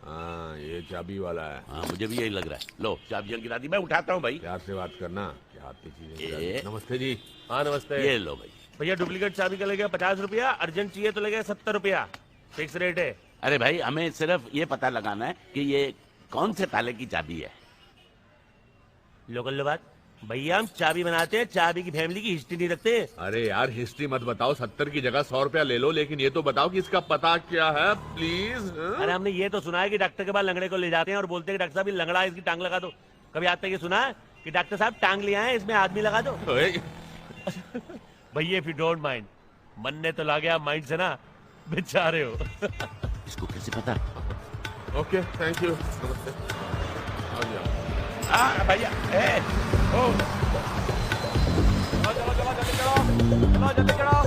हाँ, ये चाबी वाला है। हाँ, मुझे भी यही लग रहा है। लो चाबियां गिरा दी, मैं उठाता हूँ भाई। प्यार से बात करना, क्या हाथ की चीजें। नमस्ते जी। हाँ नमस्ते। ये लो भाई। भैया डुप्लीकेट चाबी का लगेगा 50 रुपया, अर्जेंट चाहिए तो लगेगा 70 रुपया, फिक्स रेट है। अरे भाई, हमें सिर्फ ये पता लगाना है कि ये कौन से ताले की चाबी है। लोकल बात भैया, हम चाबी बनाते हैं, चाबी की फैमिली की हिस्ट्री नहीं रखते। अरे यार, हिस्ट्री मत बताओ, 70 की जगह 100 रुपया ले लो, लेकिन ये तो बताओ कि इसका पता क्या है प्लीज। अरे हमने ये तो सुना है कि डॉक्टर के बाद लंगड़े को ले जाते हैं और बोलते हैं कि डॉक्टर साहब ये लंगड़ा है, इसकी टांग लगा दो। कभी आज तक ये सुना है कि डॉक्टर साहब टांग ले आए, इसमें आदमी लगा दो? भैया इफ यू डोंट माइंड, मन ने तो ला गया माइंड से ना, बेचारे हो। इसको कैसे पता? ओके, थैंक यू, नमस्ते। भैया ओ जल्दी चढ़ाओ।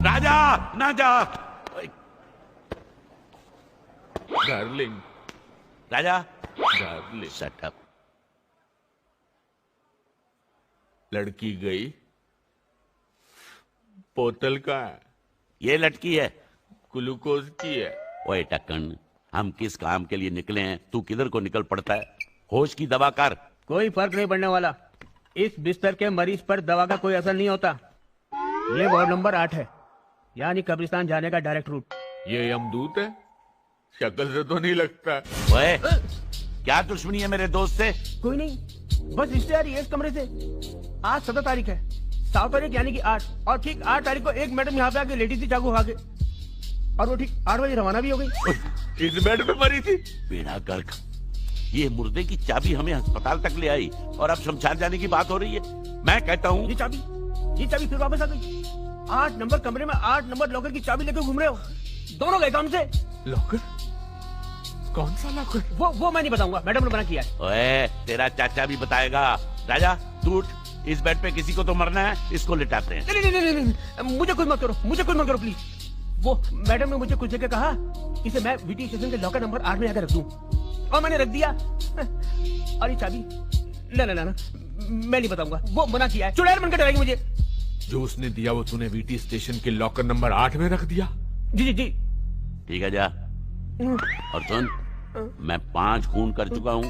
राजा ना जा। डार्लिंग, राजा डार्लिंग, शट अप। लड़की गई, बोतल का है। ये लटकी है, ग्लूकोज की है। ओए टक्कन, हम किस काम के लिए निकले हैं, तू किधर को निकल पड़ता है? होश की दवा कर। कोई फर्क नहीं पड़ने वाला। इस बिस्तर के मरीज पर दवा का कोई असर नहीं होता। ये वार्ड नंबर 8 है, यानी कब्रिस्तान जाने का डायरेक्ट रूट। ये यमदूत है? शक्ल से तो नहीं लगता। ओए, क्या दुश्मनी है मेरे दोस्त से? कोई नहीं, बस रिश्तेदारी है इस कमरे से। आज 17 तारीख है, 7 तारीख यानी कि 8, और ठीक 8 तारीख को एक मैडम यहाँ पे आके लेटी थी चाकू खा के, और वो ठीक 8 बजे रवाना भी हो गई। इस बेड पे मरी थी? बेड़ा गर्क, ये मुर्दे की चाबी हमें अस्पताल तक ले आई और अब शमशान जाने की बात हो रही है। मैं कहता हूँ ये चाबी फिर वापस आ गई। 8 नंबर कमरे में 8 नंबर लॉकर की चाबी लेकर घूम रहे हो, दोनों गए काम से। लॉकर? कौन सा लॉकर? वो मैं नहीं बताऊंगा, मैडम ने मना किया है। ओए, तेरा चाचा भी बताएगा। राजा तू उठ, इस बेड पे किसी को तो मरना है, इसको लिटाते हैं। नहीं, मुझे कुछ मत करो प्लीज। वो मैडम ने मुझे कुछ जगह कहा इसे मैं वीटी स्टेशन के लॉकर नंबर 8 में आकर रख दूं, और मैंने रख दिया। और ये चाबी ना मैं नहीं बताऊंगा, वो मना किया है। चुड़ैल बनकर डराएगी मुझे। जो उसने दिया वो तूने वीटी स्टेशन के लॉकर नंबर 8 में रख दिया? जी। ठीक है, जा। और सुन, मैं 5 खून कर चुका हूँ।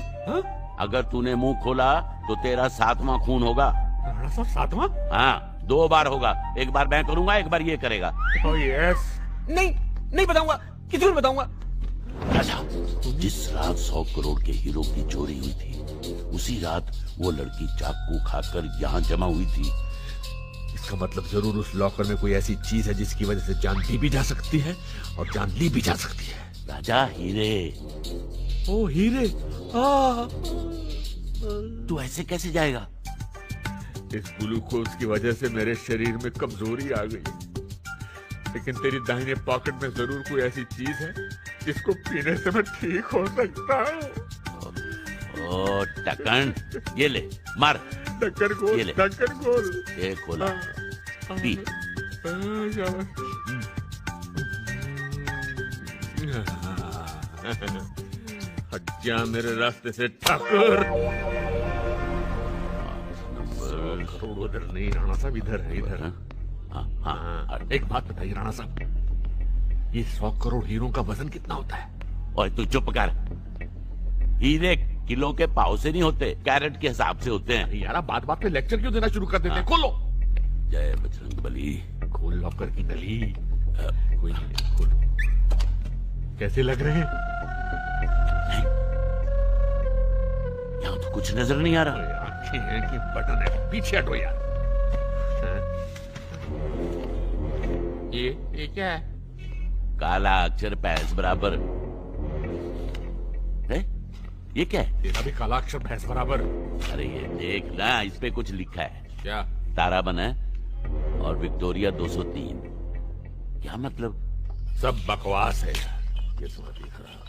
अगर तूने मुंह खोला तो तेरा 7वां खून होगा। 7वां? हाँ, 2 बार होगा, एक बार मैं करूंगा, एक बार ये करेगा। यस। नहीं बताऊंगा, किसी को नहीं बताऊंगा। राजा, जिस रात 100 करोड़ के हीरो की चोरी हुई थी, उसी रात वो लड़की चाकू खाकर यहाँ जमा हुई थी। इसका मतलब जरूर उस लॉकर में कोई ऐसी चीज है जिसकी वजह से जान दी भी जा सकती है और जान ली भी जा सकती है। राजा, हीरे। ओ हीरे, तू ऐसे कैसे जाएगा? इस ग्लूकोज की वजह से मेरे शरीर में कमजोरी आ गई, लेकिन तेरी दाहिने पॉकेट में जरूर कोई ऐसी चीज है जिसको पीने से मैं ठीक हो सकता हूँ। ओ टक्कन, ये ले, मार। टक्कर गोल, ये ले। टक्कर गोल। ये खोला, पी। हज्जा मेरे रास्ते से ठक्कर। करोड़ उधर नहीं, राणा साहब इधर है, इधर। हाँ, एक बात बताइए राणा साहब, ये 100 करोड़ हीरो का वजन कितना होता है? और तू चुप कर। हीरे किलो के पाव से नहीं होते, कैरेट के हिसाब से होते हैं। यार, बात पे लेक्चर क्यों देना शुरू कर देते हैं? खोलो। जय बजरंग बली। खोल लॉकर की नली। कोई नहीं, खोल। कैसे लग रहे हैं? यहाँ तो कुछ नजर नहीं आ रहा। आंखें हैं कि बटन है? पीछे हटो यार। ये क्या है? काला अक्षर भैंस बराबर है। ये क्या है? तेरा भी काला अक्षर भैंस बराबर। अरे ये देख ना, इस पे कुछ लिखा है। क्या? तारा बना है और विक्टोरिया 203। क्या मतलब? सब बकवास है। ये तो दिख रहा है।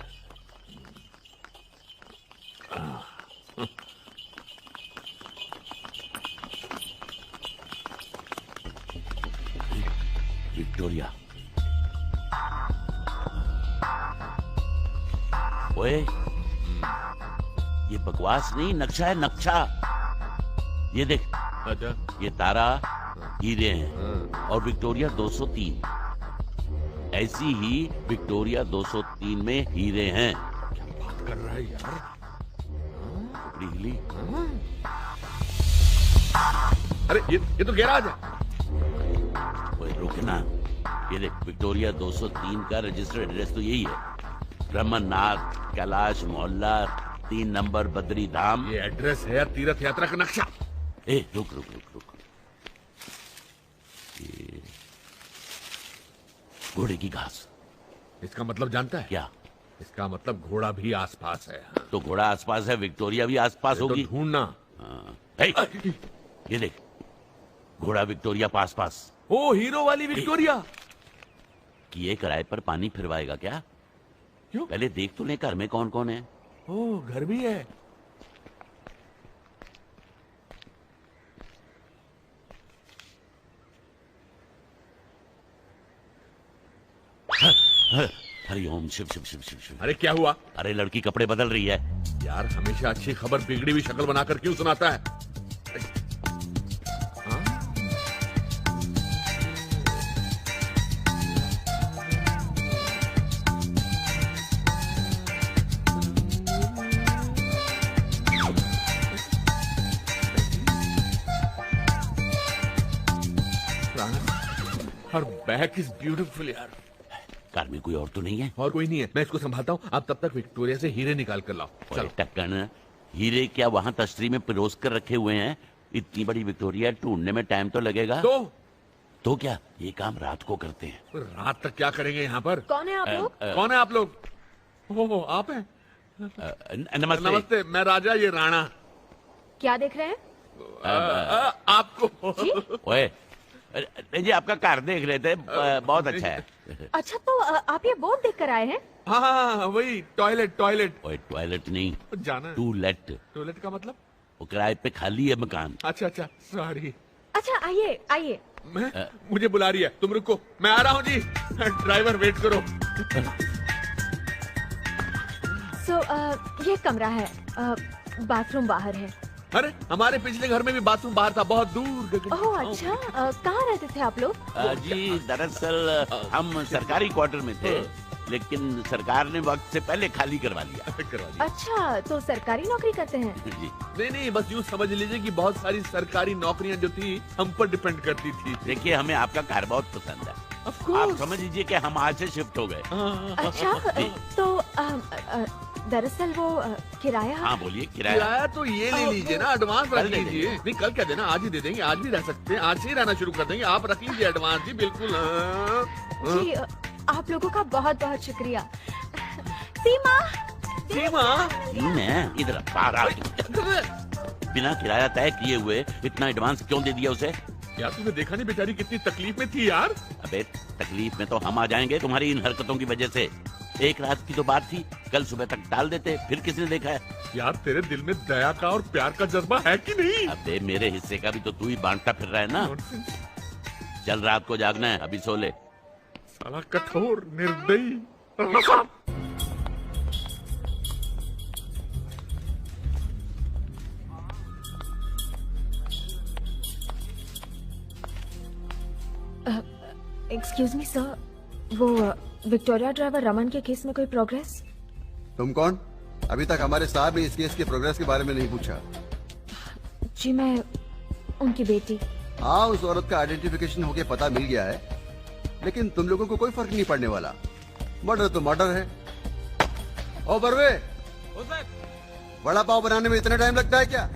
विक्टोरिया। ओए, ये बकवास नहीं, नक्शा है, नक्शा। ये देख। अच्छा। ये तारा हीरे हैं और विक्टोरिया 203। ऐसी ही विक्टोरिया 203 में हीरे हैं। क्या बात कर रहा है यार? हिली। अरे ये तो गैराज है। ओए रुकना, ये देख, विक्टोरिया 203 का रजिस्टर्ड एड्रेस तो यही है। ब्रह्मनाथ कैलाश मोहल्ला 3 नंबर बद्री धाम। ये एड्रेस है या तीर्थ यात्रा का नक्शा? ए रुक। ये घोड़े की घास। इसका मतलब जानता है? क्या? इसका मतलब घोड़ा भी आसपास है। तो घोड़ा आसपास है, विक्टोरिया भी आसपास होगी। तो ढूंढना। ये देख, घोड़ा विक्टोरिया पास। ओ, हीरो वाली विक्टोरिया। कि ये किराए पर पानी फिरवाएगा क्या? क्यों? पहले देख तो ले घर में कौन कौन है। ओ, घर भी है। हरिओम शिव शिव शिव शिव शिव। अरे क्या हुआ? अरे लड़की कपड़े बदल रही है। यार, हमेशा अच्छी खबर बिगड़ी हुई शक्ल बनाकर क्यों सुनाता है? Her back is beautiful यार। कार में कोई और तो नहीं है? और कोई नहीं है, मैं इसको संभालता हूँ। आप तब तक विक्टोरिया से हीरे निकाल कर लाओ। चलो। टक्कन, हीरे क्या वहाँ तश्तरी में पिरोस कर रखे हुए हैं? इतनी बड़ी विक्टोरिया ढूंढने में टाइम तो लगेगा। तो क्या ये काम रात को करते हैं? रात तक क्या करेंगे यहाँ पर? कौन है आप लोग? कौन है आप लोग? ओह आप हैं? नमस्ते। नमस्ते, मैं राजा, ये राणा। क्या देख रहे हैं? आपको ओए जी, आपका कार देख रहे थे, बहुत अच्छा है। अच्छा, तो आप ये बोर्ड देख कर आए हैं? हाँ वही टॉयलेट। ओए टॉयलेट नहीं, जाना है। टूलेट का मतलब? वो किराए पे खाली है मकान। अच्छा सॉरी। अच्छा आइए आइए। मुझे बुला रही है, तुम रुको, मैं आ रहा हूँ जी। ड्राइवर वेट करो। ये कमरा है, बाथरूम बाहर है। अरे हमारे पिछले घर में भी बाथरूम बाहर था, बहुत दूर। ओह अच्छा, कहाँ रहते थे आप लोग? जी दरअसल हम सरकारी क्वार्टर में थे, लेकिन सरकार ने वक्त से पहले खाली करवा लिया। अच्छा, तो सरकारी नौकरी करते हैं? जी नहीं, बस यूँ समझ लीजिए कि बहुत सारी सरकारी नौकरियां जो थी हम पर डिपेंड करती थी। देखिए, हमें आपका कार बहुत पसंद है। आप समझ लीजिए कि हम आज से शिफ्ट हो गए। अच्छा, तो दरअसल वो किराया। हाँ बोलिए, किराया तो ये ले लीजिए ना, एडवांस रख लीजिए। नहीं कल क्या देना, आज ही दे देंगे, आज भी रह सकते हैं, आज से ही रहना शुरू कर देंगे। आप रख लीजिए एडवांस जी, बिल्कुल। जी आप लोगों का बहुत बहुत शुक्रिया। सीमा इधर बिना किराया तय किए हुए इतना एडवांस क्यों दे दिया उसे? यार तुमने देखा नहीं बेचारी कितनी तकलीफ में थी यार। अबे तकलीफ में तो हम आ जाएंगे तुम्हारी इन हरकतों की वजह से। एक रात की तो बात थी, कल सुबह तक टाल देते, फिर किसने देखा है? यार तेरे दिल में दया का और प्यार का जज्बा है कि नहीं? अबे मेरे हिस्से का भी तो तू ही बांटता फिर रहा है ना। चल रात को जागना है, अभी सो ले। साला कठोर निर्दयी। एक्सक्यूज मी सर, वो विक्टोरिया ड्राइवर रमन के केस में कोई प्रोग्रेस? तुम कौन? अभी तक हमारे साहब ने इस केस के प्रोग्रेस के बारे में नहीं पूछा। जी मैं उनकी बेटी। हाँ, उस औरत का आइडेंटिफिकेशन होके पता मिल गया है, लेकिन तुम लोगों को कोई फर्क नहीं पड़ने वाला। मर्डर तो मर्डर है। ओ बरवे, बड़ा पाव बनाने में इतना टाइम लगता है क्या?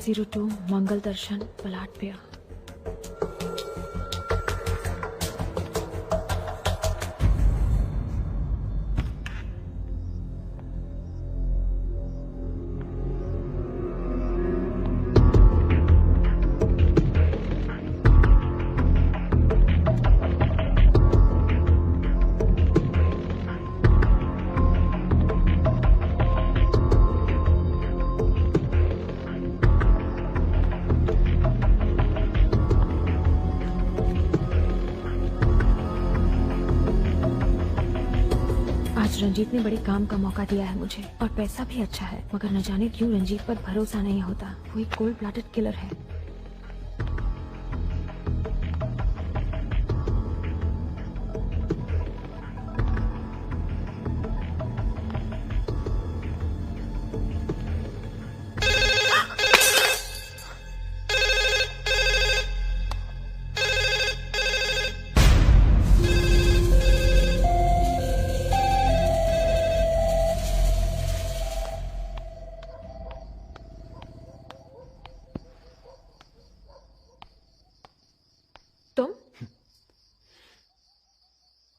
सर 102 मंगल दर्शन पलाटपिया। रंजीत ने बड़े काम का मौका दिया है मुझे, और पैसा भी अच्छा है, मगर न जाने क्यों रंजीत पर भरोसा नहीं होता। वो एक कोल्ड ब्लडेड किलर है।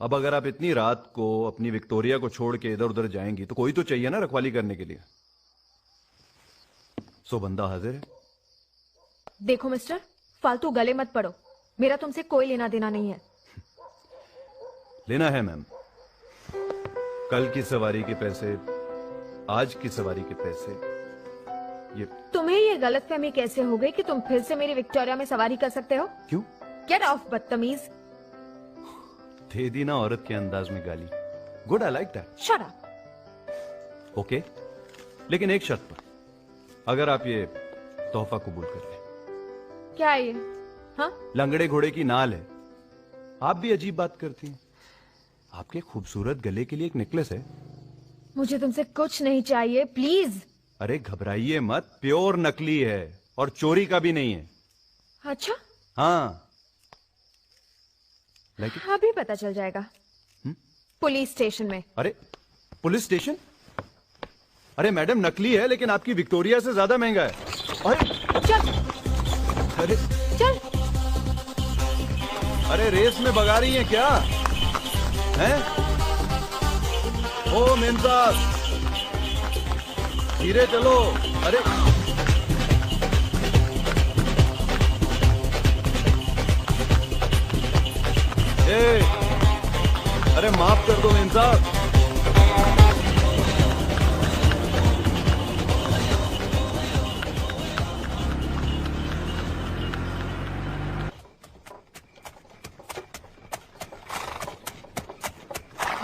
अब अगर आप इतनी रात को अपनी विक्टोरिया को छोड़ के इधर उधर जाएंगी तो कोई तो चाहिए ना रखवाली करने के लिए। सो बंदा हाजिर है। देखो मिस्टर, फालतू गले मत पड़ो, मेरा तुमसे कोई लेना देना नहीं है। लेना है मैम। कल की सवारी के पैसे, आज की सवारी के पैसे। ये तुम्हें ये गलतफहमी कैसे हो गई कि तुम फिर से मेरी विक्टोरिया में सवारी कर सकते हो? क्यों? गेट ऑफ बदतमीज। दे दी ना औरत के अंदाज में गाली। Good, I like that. Shut up. Okay, लेकिन एक शर्त पर, अगर आप ये तोहफा कबूल कर लें। क्या है ये? हाँ? लंगड़े घोड़े की नाल है। आप भी अजीब बात करती हैं। आपके खूबसूरत गले के लिए एक नेकलेस है। मुझे तुमसे कुछ नहीं चाहिए, प्लीज। अरे घबराइए मत, प्योर नकली है और चोरी का भी नहीं है। अच्छा, हाँ अभी पता चल जाएगा। पुलिस स्टेशन में। अरे पुलिस स्टेशन? अरे मैडम नकली है लेकिन आपकी विक्टोरिया से ज्यादा महंगा है। अरे चल। अरे चल। अरे रेस में भगा रही हैं क्या? हैं? ओ मेम साहब, धीरे चलो। अरे अरे माफ कर दो मेम साहब।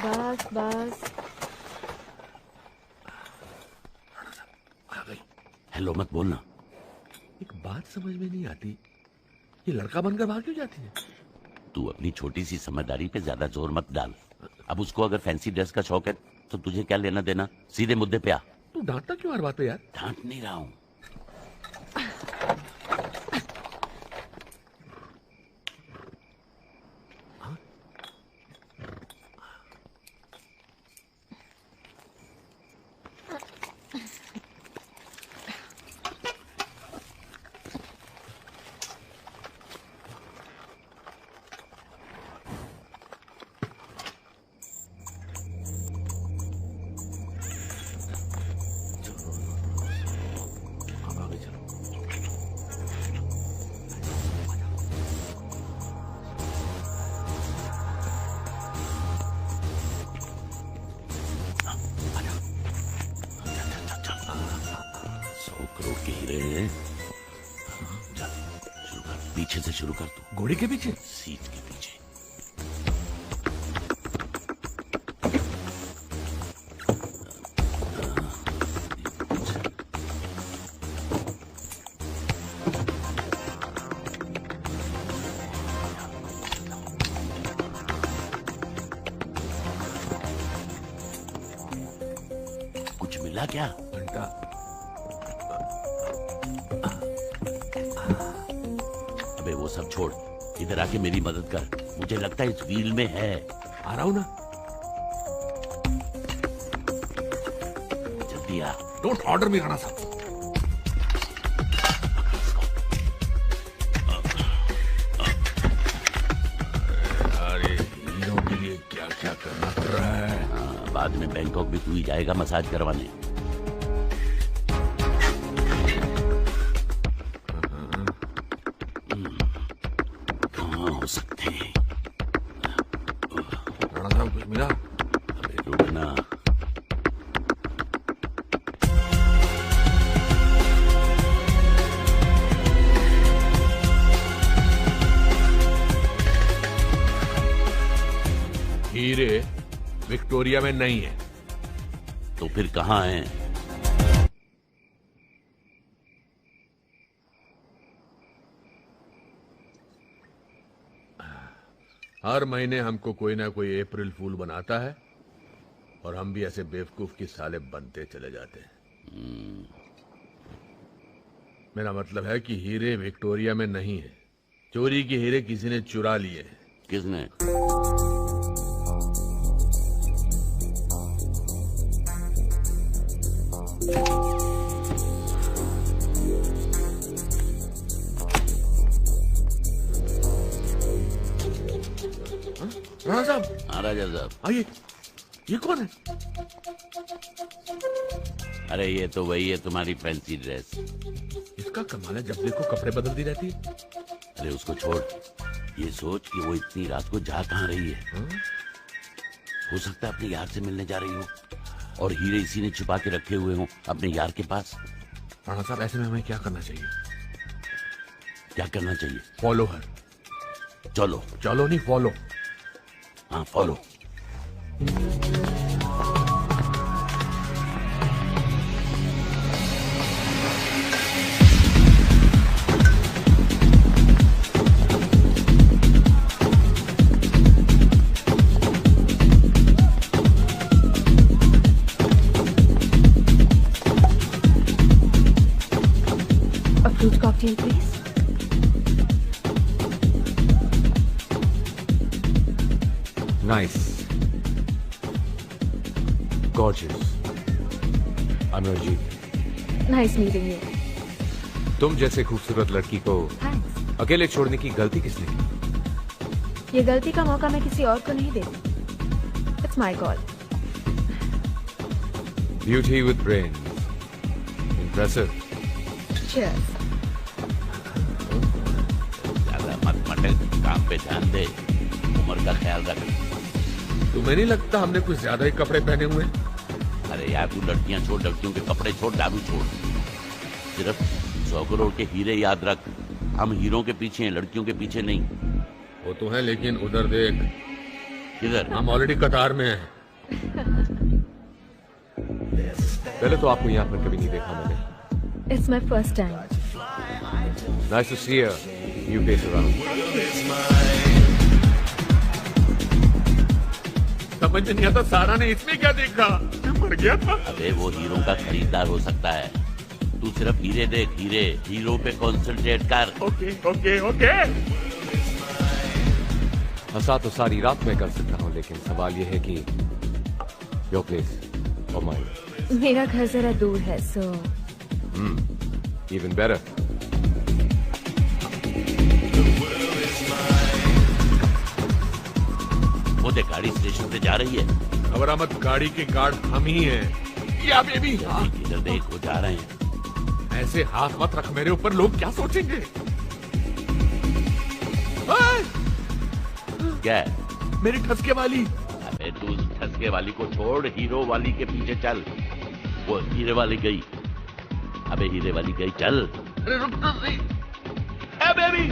बस बस। हेलो मत बोलना। एक बात समझ में नहीं आती, ये लड़का बनकर भाग क्यों जाती है? तू अपनी छोटी सी समझदारी पे ज्यादा जोर मत डाल। अब उसको अगर फैंसी ड्रेस का शौक है तो तुझे क्या लेना देना? सीधे मुद्दे पे आ। तू डांटता क्यों हर बात पे यार? डांट नहीं रहा हूं। पीछे से शुरू कर तू। घोड़े के पीछे? सीट के पीछे। कुछ मिला क्या? घंटा। अबे वो सब छोड़, इधर आके मेरी मदद कर। मुझे लगता है इस व्हील में है। आ रहा हूं ना। जल्दी आ। डोंट ऑर्डर मी राणा साहब। अरे हीरो के लिए क्या क्या करना पड़ रहा है। बाद में बैंकॉक भी तू ही जाएगा मसाज करवाने। मिला? अबे रुकना। हीरे विक्टोरिया में नहीं है। तो फिर कहाँ हैं? हर महीने हमको कोई ना कोई अप्रैल फूल बनाता है और हम भी ऐसे बेवकूफ की साले बनते चले जाते हैं। मेरा मतलब है कि हीरे विक्टोरिया में नहीं है। चोरी के हीरे किसी ने चुरा लिए। किसने? राणा साहब। हाँ राजा साहब। आइए। ये कौन है? अरे ये तो वही है, तुम्हारी फैंसी ड्रेस। इसका कमाल है, जब देखो कपड़े बदलती रहती है। अरे उसको छोड़, ये सोच कि वो इतनी रात को जा कहाँ रही है। हो सकता है अपने यार से मिलने जा रही हो और हीरे इसी ने छुपा के रखे हुए हो अपने यार के पास। राणा साहब ऐसे में हमें क्या करना चाहिए? क्या करना चाहिए? Follow her. चलो। चलो नहीं, फॉलो। हाँ follow. Nice, gorgeous. I'm Ranjit. Nice meeting you. तुम जैसे खूबसूरत लड़की को अकेले छोड़ने की गलती किसने की? ये गलती का मौका मैं किसी और को नहीं देती। It's my call. Beauty with brain, impressive. Cheers. ज्यादा मत मटक, काम पे ध्यान दे, उम्र का ख्याल रख। तुम्हें नहीं लगता हमने कुछ ज्यादा ही कपड़े पहने हुए? अरे यार, तू लड़कियां छोड़, लड़कियों के कपड़े छोड़, दारू छोड़। सिर्फ 100 करोड़ के हीरे याद रख। हम हीरों के पीछे हैं, लड़कियों के पीछे नहीं। वो तो है, लेकिन उधर देख। किधर? हम ऑलरेडी कतार में हैं। पहले तो आपको यहाँ पर कभी नहीं देखा मैंने। It's my first time. Nice to see you. New face around. समझ नहीं आता सारा ने इसमें क्या देखा? मैं मर गया था। अबे वो हीरों का खरीदार हो सकता है। तू सिर्फ हीरे देख, हीरे, हीरो पे कॉन्सेंट्रेट कर। Okay okay okay. हंसा तो सारी रात में कर सकता हूँ, लेकिन सवाल यह है कि योर प्लेस और माइन। मेरा घर जरा दूर है, सो इवन बेटर। वो देख, गाड़ी स्टेशन पे जा रही है। घबरा मत, गाड़ी के गार्ड हम ही हैं। या बेबी, इधर देख, वो जा रहे हैं। ऐसे हाथ मत रख मेरे ऊपर, लोग क्या सोचेंगे? क्या है? मेरी ठसके वाली। अबे तू उस ठसके वाली को छोड़, हीरो वाली के पीछे चल। वो हीरे वाली गई। अबे हीरे वाली गई, चल। अरे रुक तो सही। ए बेबी,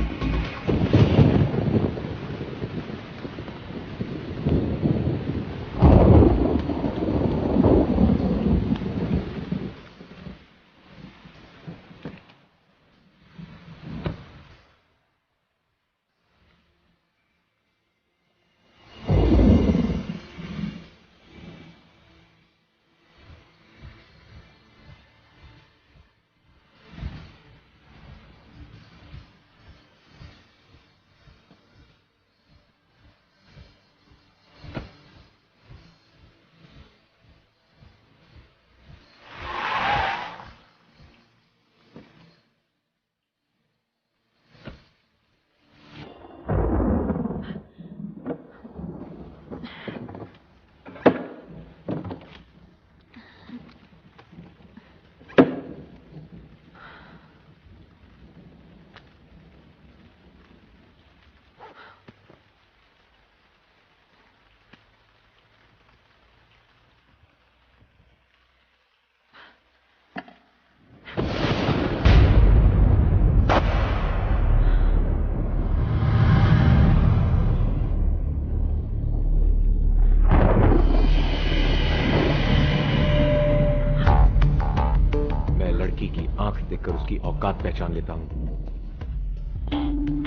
देखकर उसकी औकात पहचान लेता हूं।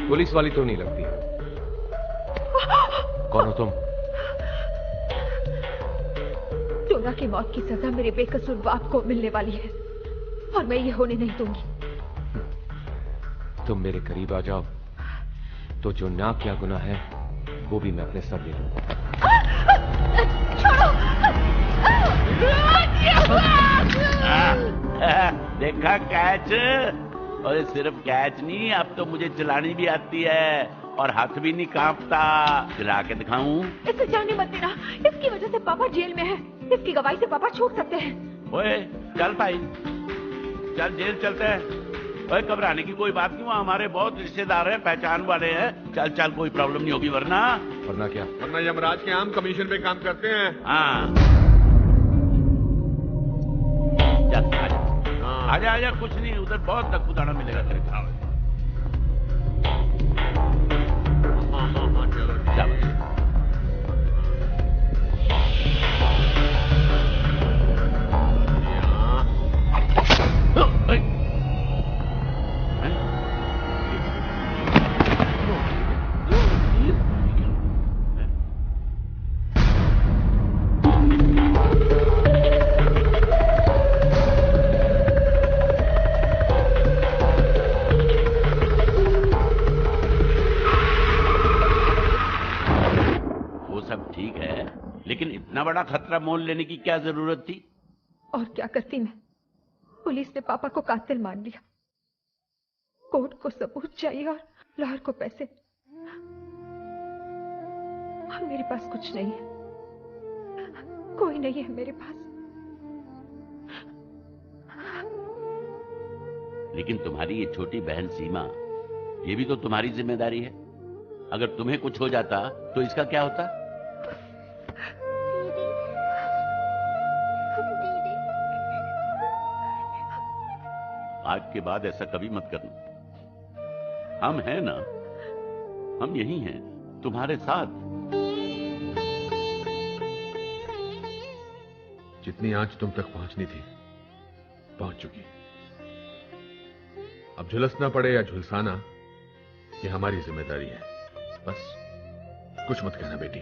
पुलिस वाली तो नहीं लगती। कौन हो तुम? चोरा की मौत की सजा मेरे बेकसूर बाप को मिलने वाली है और मैं ये होने नहीं दूंगी। तुम मेरे करीब आ जाओ तो जो ना क्या गुनाह है वो भी मैं अपने सर ले लूंगा। देखा कैच? और सिर्फ कैच नहीं, अब तो मुझे चलानी भी आती है और हाथ भी नहीं कांपता। चला के दिखाऊं? इसे जाने मत देना, इसकी वजह से पापा जेल में है। इसकी गवाही से पापा छूट सकते हैं। ओए चल भाई, चल जेल चलते हैं। ओए घबराने की कोई बात नहीं, वहाँ हमारे बहुत रिश्तेदार हैं, पहचान वाले हैं। चल चल, कोई प्रॉब्लम नहीं होगी। वरना क्या? वरना यमराज के हम कमीशन पे काम करते हैं। हाँ चल आजा आजा, कुछ नहीं, उधर बहुत नकुदाना मिलेगा तेरे खाओ। सब ठीक है, लेकिन इतना बड़ा खतरा मोल लेने की क्या जरूरत थी? और क्या करती मैं? पुलिस ने पापा को कातिल मान लिया। कोर्ट को सबूत चाहिए और लाहौर को पैसे। और मेरे पास कुछ नहीं है, कोई नहीं है मेरे पास। लेकिन तुम्हारी ये छोटी बहन सीमा, ये भी तो तुम्हारी जिम्मेदारी है। अगर तुम्हें कुछ हो जाता तो इसका क्या होता? आज के बाद ऐसा कभी मत करना। हम हैं ना, हम यही हैं तुम्हारे साथ। जितनी आंच तुम तक पहुंचनी थी पहुंच चुकी। अब झुलसना पड़े या झुलसाना, ये हमारी जिम्मेदारी है। बस कुछ मत कहना बेटी।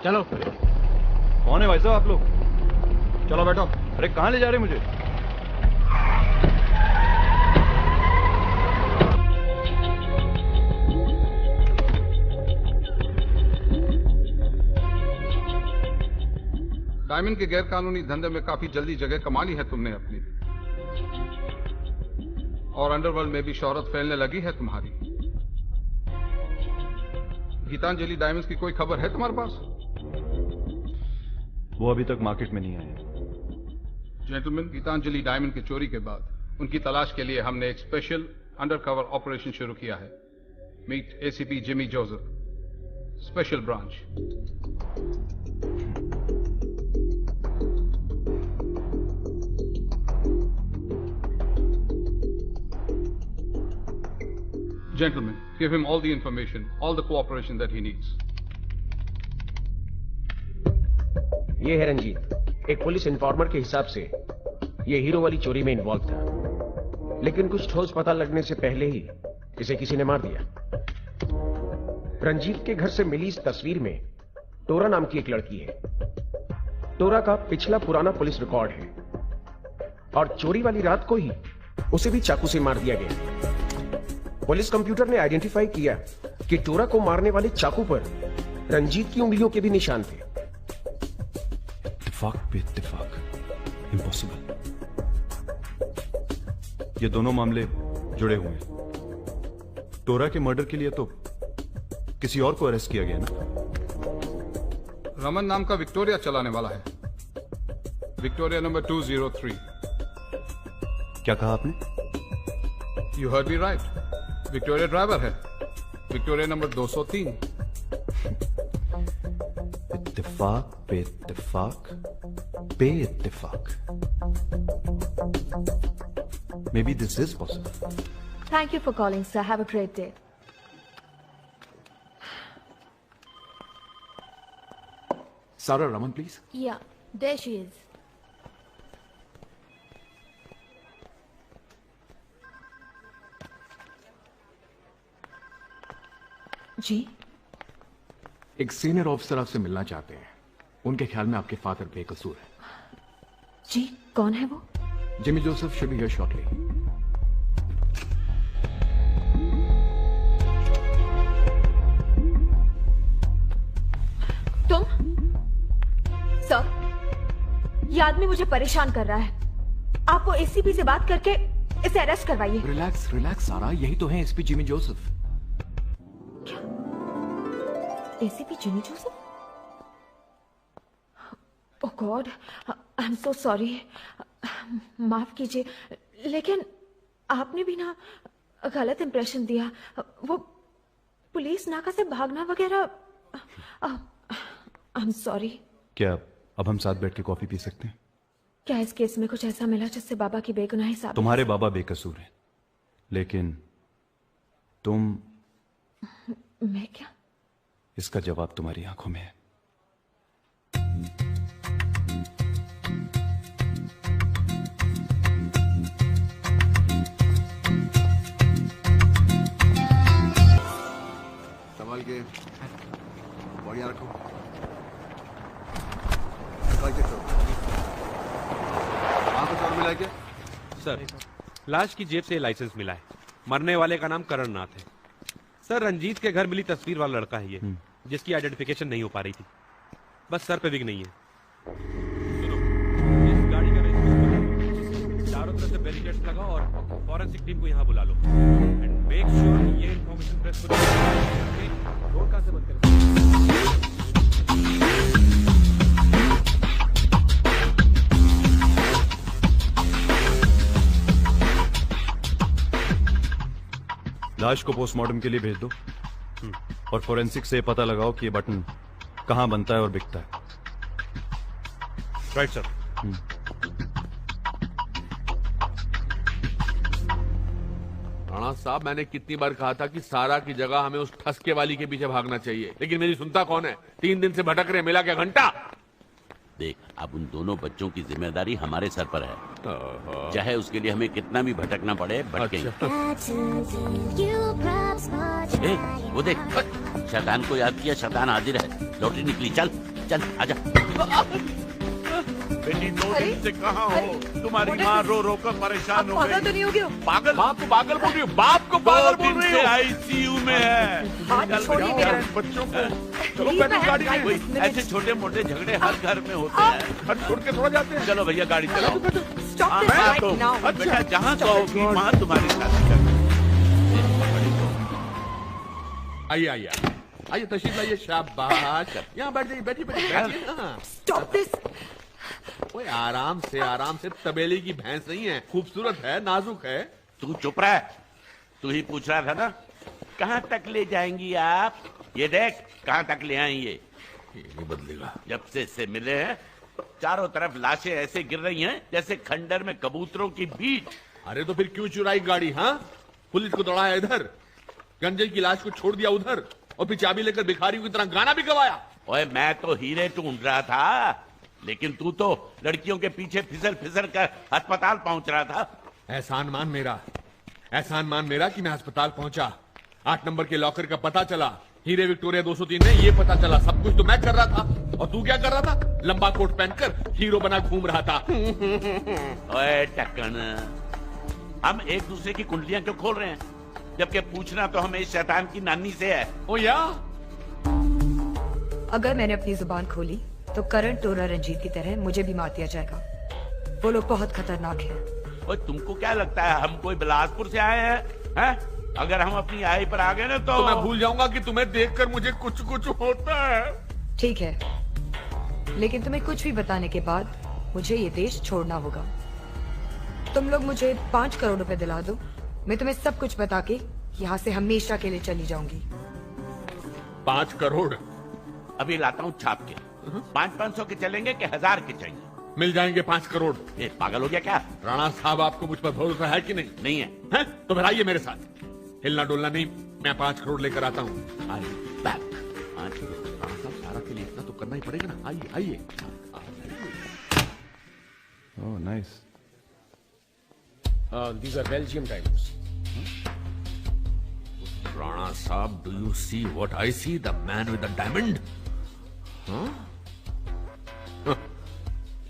चलो। कौन है भाई साहब आप लोग? चलो बैठो। अरे कहां ले जा रहे मुझे? डायमंड के गैर कानूनी धंधे में काफी जल्दी जगह कमा ली है तुमने अपनी, और अंडरवर्ल्ड में भी शोहरत फैलने लगी है तुम्हारी। गीतांजलि डायमंड्स की कोई खबर है तुम्हारे पास? वो अभी तक मार्केट में नहीं आए। जेंटलमैन, गीतांजलि डायमंड की चोरी के बाद उनकी तलाश के लिए हमने एक स्पेशल अंडरकवर ऑपरेशन शुरू किया है। Meet ACP Jimmy Joseph, special branch. Gentlemen, give him all the information, all the cooperation that he needs. ये है रंजीत, एक पुलिस इन्फॉर्मर के हिसाब से ये हीरो वाली चोरी में इन्वॉल्व था, लेकिन कुछ ठोस पता लगने से पहले ही इसे किसी ने मार दिया। रंजीत के घर से मिली इस तस्वीर में टोरा नाम की एक लड़की है। टोरा का पिछला पुराना पुलिस रिकॉर्ड है और चोरी वाली रात को ही उसे भी चाकू से मार दिया गया। पुलिस कंप्यूटर ने आइडेंटिफाई किया कि टोरा को मारने वाले चाकू पर रंजीत की उंगलियों के भी निशान थे। इत्तेफाक पे इत्तेफाक, इम्पॉसिबल। ये दोनों मामले जुड़े हुए हैं। टोरा के मर्डर के लिए तो किसी और को अरेस्ट किया गया ना। रमन नाम का विक्टोरिया चलाने वाला है, विक्टोरिया नंबर 203। क्या कहा आपने? You heard me right, Victoria driver है, विक्टोरिया नंबर 203। इत्तेफाक पे इत्तेफाक पे इत्तेफाक। Maybe this is possible. Thank you for calling, sir. Have a great day. Sarah Raman, please. Yeah, there she is. जी, एक सीनियर ऑफिसर आपसे मिलना चाहते हैं। उनके ख्याल में आपके फादर बेकसूर है। जी, कौन है वो? Jimmy Joseph should be here shortly. तुम? सर, ये आदमी मुझे परेशान कर रहा है। आप वो एसीपी से बात करके इसे अरेस्ट करवाइए। रिलैक्स रिलैक्स सारा, यही तो है SP Jimmy Joseph. ACP Jimmy Joseph? Oh God, I am so sorry. माफ कीजिए, लेकिन आपने भी ना गलत इंप्रेशन दिया। वो पुलिस नाका से भागना वगैरह। आई एम सॉरी। क्या अब हम साथ बैठ के कॉफी पी सकते हैं? क्या इस केस में कुछ ऐसा मिला जिससे बाबा की बेगुनाही साबित? तुम्हारे बाबा बेकसूर हैं, लेकिन तुम। मैं क्या? इसका जवाब तुम्हारी आंखों में है। संभाल के बढ़िया रखो। वहां कुछ और मिला क्या? सर, लाश की जेब से लाइसेंस मिला है। मरने वाले का नाम करण नाथ है। सर, रंजीत के घर मिली तस्वीर वाला लड़का है ये, जिसकी आइडेंटिफिकेशन नहीं हो पा रही थी। बस सर पे विग नहीं है। सुनो, इस गाड़ी का रजिस्ट्रेशन चारों तरफ से बैरिकेड्स लगाओ और फॉरेंसिक टीम को यहाँ बुला लो। एंड मेक श्योर ये इन्फॉर्मेशन प्रेस को रोड कहाँ से बंद करें। लाश को पोस्टमार्टम के लिए भेज दो और फोरेंसिक से पता लगाओ कि ये बटन कहां बनता है और बिकता है। Right sir. राणा साहब, मैंने कितनी बार कहा था कि सारा की जगह हमें उस ठसके वाली के पीछे भागना चाहिए, लेकिन मेरी सुनता कौन है? 3 दिन से भटक रहे, मिला क्या घंटा? देख, अब उन दोनों बच्चों की जिम्मेदारी हमारे सर पर है, चाहे उसके लिए हमें कितना भी भटकना पड़े, भटकेंगे। ए, वो देख, शैतान को याद किया, शैतान हाजिर है। लॉटरी निकली, चल चल आजा। बेटी 2 दिन से कहाँ हो? तुम्हारी माँ रो रो कर परेशान हो गई। पागल तो नहीं हो गया? पागल? बाप को पागल बोल रही हो? बाप को पागल बोल रही हो? आईसीयू में है। बच्चों को चलो बैठो गाड़ी में। ऐसे छोटे मोटे झगड़े हर घर में होते हैं, घर छोड़ के थोड़ा जाते हैं। चलो भैया गाड़ी चलाओ। अच्छा, बेटा जहाँ कहोगी वहाँ तुम्हारी शादी कर। आइए आइए आइए, तशरीफ लाइए। शाबाश, यहाँ बैठ जाइए, बैठिए बैठिए। Stop this. ओए आराम से, तबेले की भैंस नहीं है, खूबसूरत है, नाजुक है। तू चुप रहा, तू ही पूछ रहा था ना कहाँ तक ले जाएंगी आप। ये देख कहाँ तक ले आएंगे। ये नहीं बदलेगा। जब से इससे मिले हैं चारों तरफ लाशें ऐसे गिर रही हैं जैसे खंडर में कबूतरों की बीट। अरे तो फिर क्यों चुराई गाड़ी? हाँ, पुलिस को दौड़ाया इधर, गंजे की लाश को छोड़ दिया उधर, और फिर चाबी लेकर भिखारियों की तरह गाना भी गवाया। ओए मैं तो हीरे ढूंढ रहा था, लेकिन तू तो लड़कियों के पीछे फिसल फिसल कर अस्पताल पहुंच रहा था। एहसान मान मेरा कि मैं अस्पताल पहुंचा। 8 नंबर के लॉकर का पता चला, हीरे विक्टोरिया 203 में ये पता चला। सब कुछ तो मैं कर रहा था, और तू क्या कर रहा था? लंबा कोट पहनकर हीरो बना घूम रहा था। ओए टक्कन, हम एक दूसरे की कुंडलियां क्यों खोल रहे हैं, जबकि पूछना तो हमें इस शैतान की नानी से है। ओ या, अगर मैंने अपनी जुबान खोली तो करण टोरा रंजीत की तरह मुझे भी मार दिया जाएगा। वो लोग बहुत खतरनाक हैं। ओए तुमको क्या लगता है हम कोई बिलासपुर से आए हैं? अगर हम अपनी आई पर आ गए ना तो मैं भूल जाऊंगा कि तुम्हें देखकर मुझे कुछ कुछ होता है। ठीक है, लेकिन तुम्हें कुछ भी बताने के बाद मुझे ये देश छोड़ना होगा। तुम लोग मुझे 5 करोड़ रुपए दिला दो, मैं तुम्हें सब कुछ बता के यहाँ से हमेशा के लिए चली जाऊंगी। 5 करोड़? अभी लाता हूँ छाप के। 500 के चलेंगे कि 1000 के चाहिए? मिल जाएंगे 5 करोड़। ये पागल हो गया क्या? राणा साहब, आपको मुझ पर भरोसा है कि नहीं? नहीं है। तो फिर आइए मेरे साथ, हिलना डोलना नहीं, मैं 5 करोड़ लेकर आता हूँ। राणा साहब, सारा के लिए इतना तो करना ही पड़ेगा ना। आइए आइए। Oh nice. These are Belgium diamonds. Rana Saab, do you see what I see? The man with the diamond?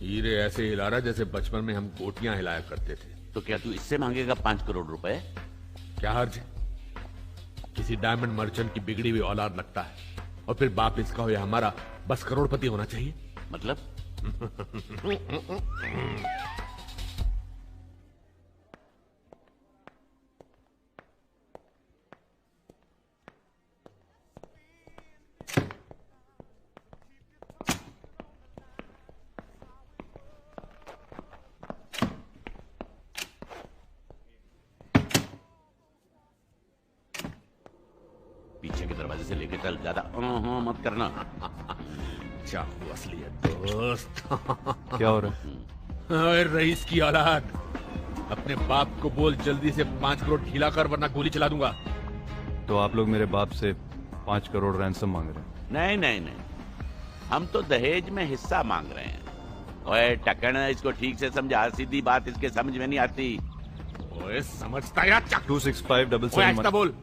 हीरे ऐसे हिला रहा जैसे बचपन में हम गोटियां हिलाया करते थे। तो क्या तू इससे मांगेगा 5 करोड़ रुपए? क्या हर्ज है? किसी डायमंड मर्चेंट की बिगड़ी हुई औलाद लगता है, और फिर बाप इसका हो या हमारा बस करोड़पति होना चाहिए। मतलब पीछे के दरवाजे से लेके चल, ज्यादा मत करना। चाकू असली है दोस्त। क्या हो रहा है? रईस की औलाद, अपने बाप को बोल जल्दी से 5 करोड़ ढीला कर, वरना गोली चला दूंगा। तो आप लोग मेरे बाप से 5 करोड़ रैंसम मांग रहे हैं? नहीं नहीं नहीं, हम तो दहेज में हिस्सा मांग रहे हैं। ओए टक्कन, इसको ठीक से समझा, सीधी बात इसके समझ में नहीं आती। ओए समझता या? 26577 बोल।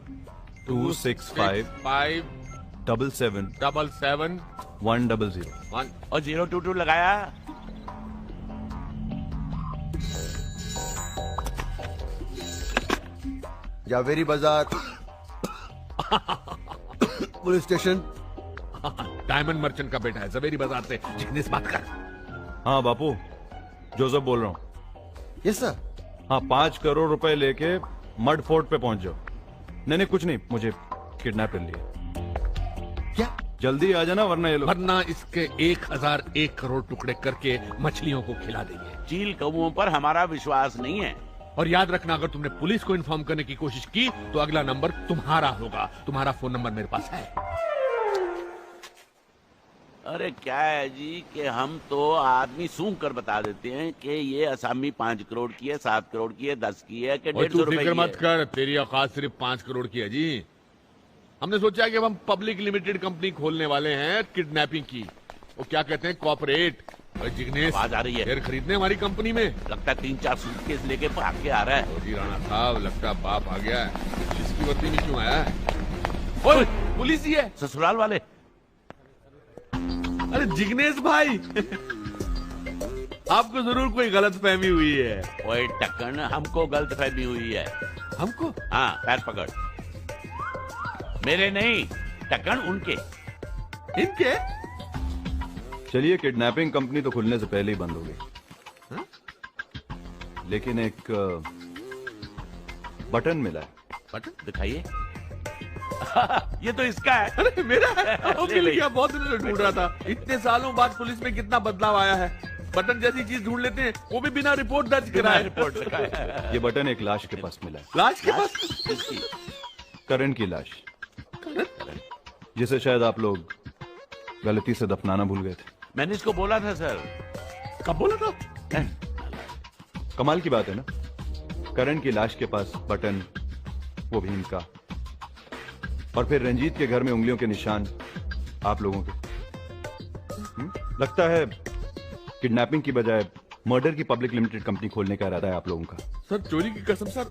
265 777 100 और 022 लगाया। जावेरी बाजार पुलिस स्टेशन। डायमंड मर्चेंट का बेटा है, जवेरी बाजार से। जिग्नेश बात कर। हाँ बापू, जोसेफ बोल रहा हूँ। Yes sir. हाँ, 5 करोड़ रुपए लेके मड फोर्ट पे पहुंच जाओ। नहीं कुछ नहीं, मुझे किडनैप कर लिया। क्या? जल्दी आ जाना वरना ये लोग। वरना इसके 1001 करोड़ टुकड़े करके मछलियों को खिला देंगे। चील कौओं पर हमारा विश्वास नहीं है। और याद रखना, अगर तुमने पुलिस को इन्फॉर्म करने की कोशिश की तो अगला नंबर तुम्हारा होगा। तुम्हारा फोन नंबर मेरे पास है। अरे क्या है जी कि हम तो आदमी सूंघ कर बता देते हैं कि ये असामी 5 करोड़ की है, 7 करोड़ की है, 10 की है कि 150 रुपए फिक्र की मत है। कर, तेरी औकात सिर्फ 5 करोड़ की है जी। हमने सोचा कि अब हम पब्लिक लिमिटेड कंपनी खोलने वाले हैं किडनैपिंग की। वो क्या कहते हैं, कॉर्पोरेट। जिग्नेश आवाज आ रही है। शेयर खरीदने हमारी कंपनी में। लगता है 3-4 सूटकेस लेके भाग के आ रहा है। जी राणा साहब, लगता है बाप आ गया है। इसकी वर्दी में क्यों आया है? ओए, पुलिस ही है। ससुराल वाले। अरे जिग्नेश भाई, आपको जरूर कोई गलतफहमी हुई है। ओए टक्कन, हमको गलतफहमी हुई है। हमको? हाँ, पैर पकड़। मेरे नहीं, टक्कन उनके। इनके? चलिए, किडनैपिंग कंपनी तो खुलने से पहले ही बंद हो गई। लेकिन एक बटन मिला है। बटन दिखाइए। ये तो इसका है। अरे मेरा है। मिल गया, बहुत दिनों से ढूंढ रहा था। इतने सालों बाद पुलिस में कितना बदलाव आया है। बटन जैसी चीज ढूंढ लेते हैं, वो भी बिना रिपोर्ट दर्ज कराए। रिपोर्ट दिखाया। ये बटन एक लाश के पास मिला है। लाश के पास? करण की लाश, जिसे शायद आप लोग गलती से दफनाना भूल गए थे। मैंने इसको बोला था सर। कब बोला था? कमाल की बात है ना, करण की लाश के पास बटन, वो भी इनका, और फिर रंजीत के घर में उंगलियों के निशान आप लोगों के। लगता है किडनैपिंग की बजाय मर्डर की पब्लिक लिमिटेड कंपनी खोलने का इरादा है आप लोगों का। सर चोरी की कसम सर,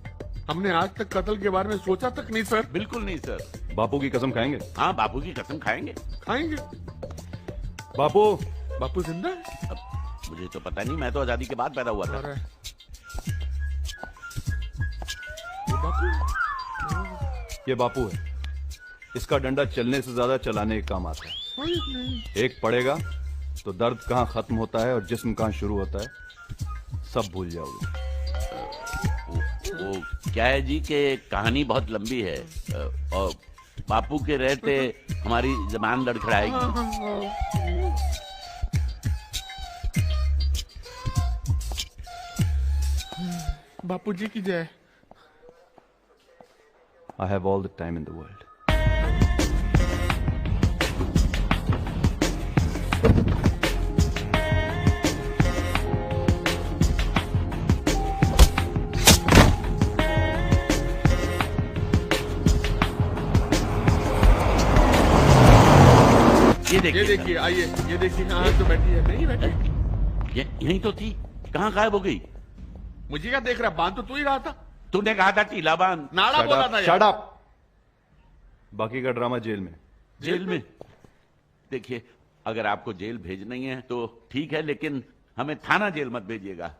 हमने आज तक कत्ल के बारे में सोचा तक नहीं सर। बिल्कुल नहीं सर। बापू की कसम खाएंगे? हाँ, बापू की कसम खाएंगे। खाएंगे। बापू जिंदा है? अब मुझे तो पता नहीं, मैं तो आजादी के बाद पैदा हुआ था। ये बापू है, इसका डंडा चलने से ज्यादा चलाने का काम आता है। एक पड़ेगा तो दर्द कहाँ खत्म होता है और जिस्म कहाँ शुरू होता है सब भूल जाओगे। वो क्या है जी कि कहानी बहुत लंबी है और बापू के रहते हमारी जबान लड़खड़ाएगी। बापू जी की जय। I have all the time in the world. ये देखिए, आइए, ये देखिए। हाँ तो बैठी है। नहीं बैठी, यहीं तो थी, कहाँ गायब हो गई? मुझे क्या देख रहा, बांध तो तू ही रहा था। तूने कहा था टीला बांध। नाड़ा बोला था। Shut up! बाकी का ड्रामा जेल में। जेल में? देखिए, अगर आपको जेल भेजना ही है तो ठीक है, लेकिन हमें थाना जेल मत भेजिएगा।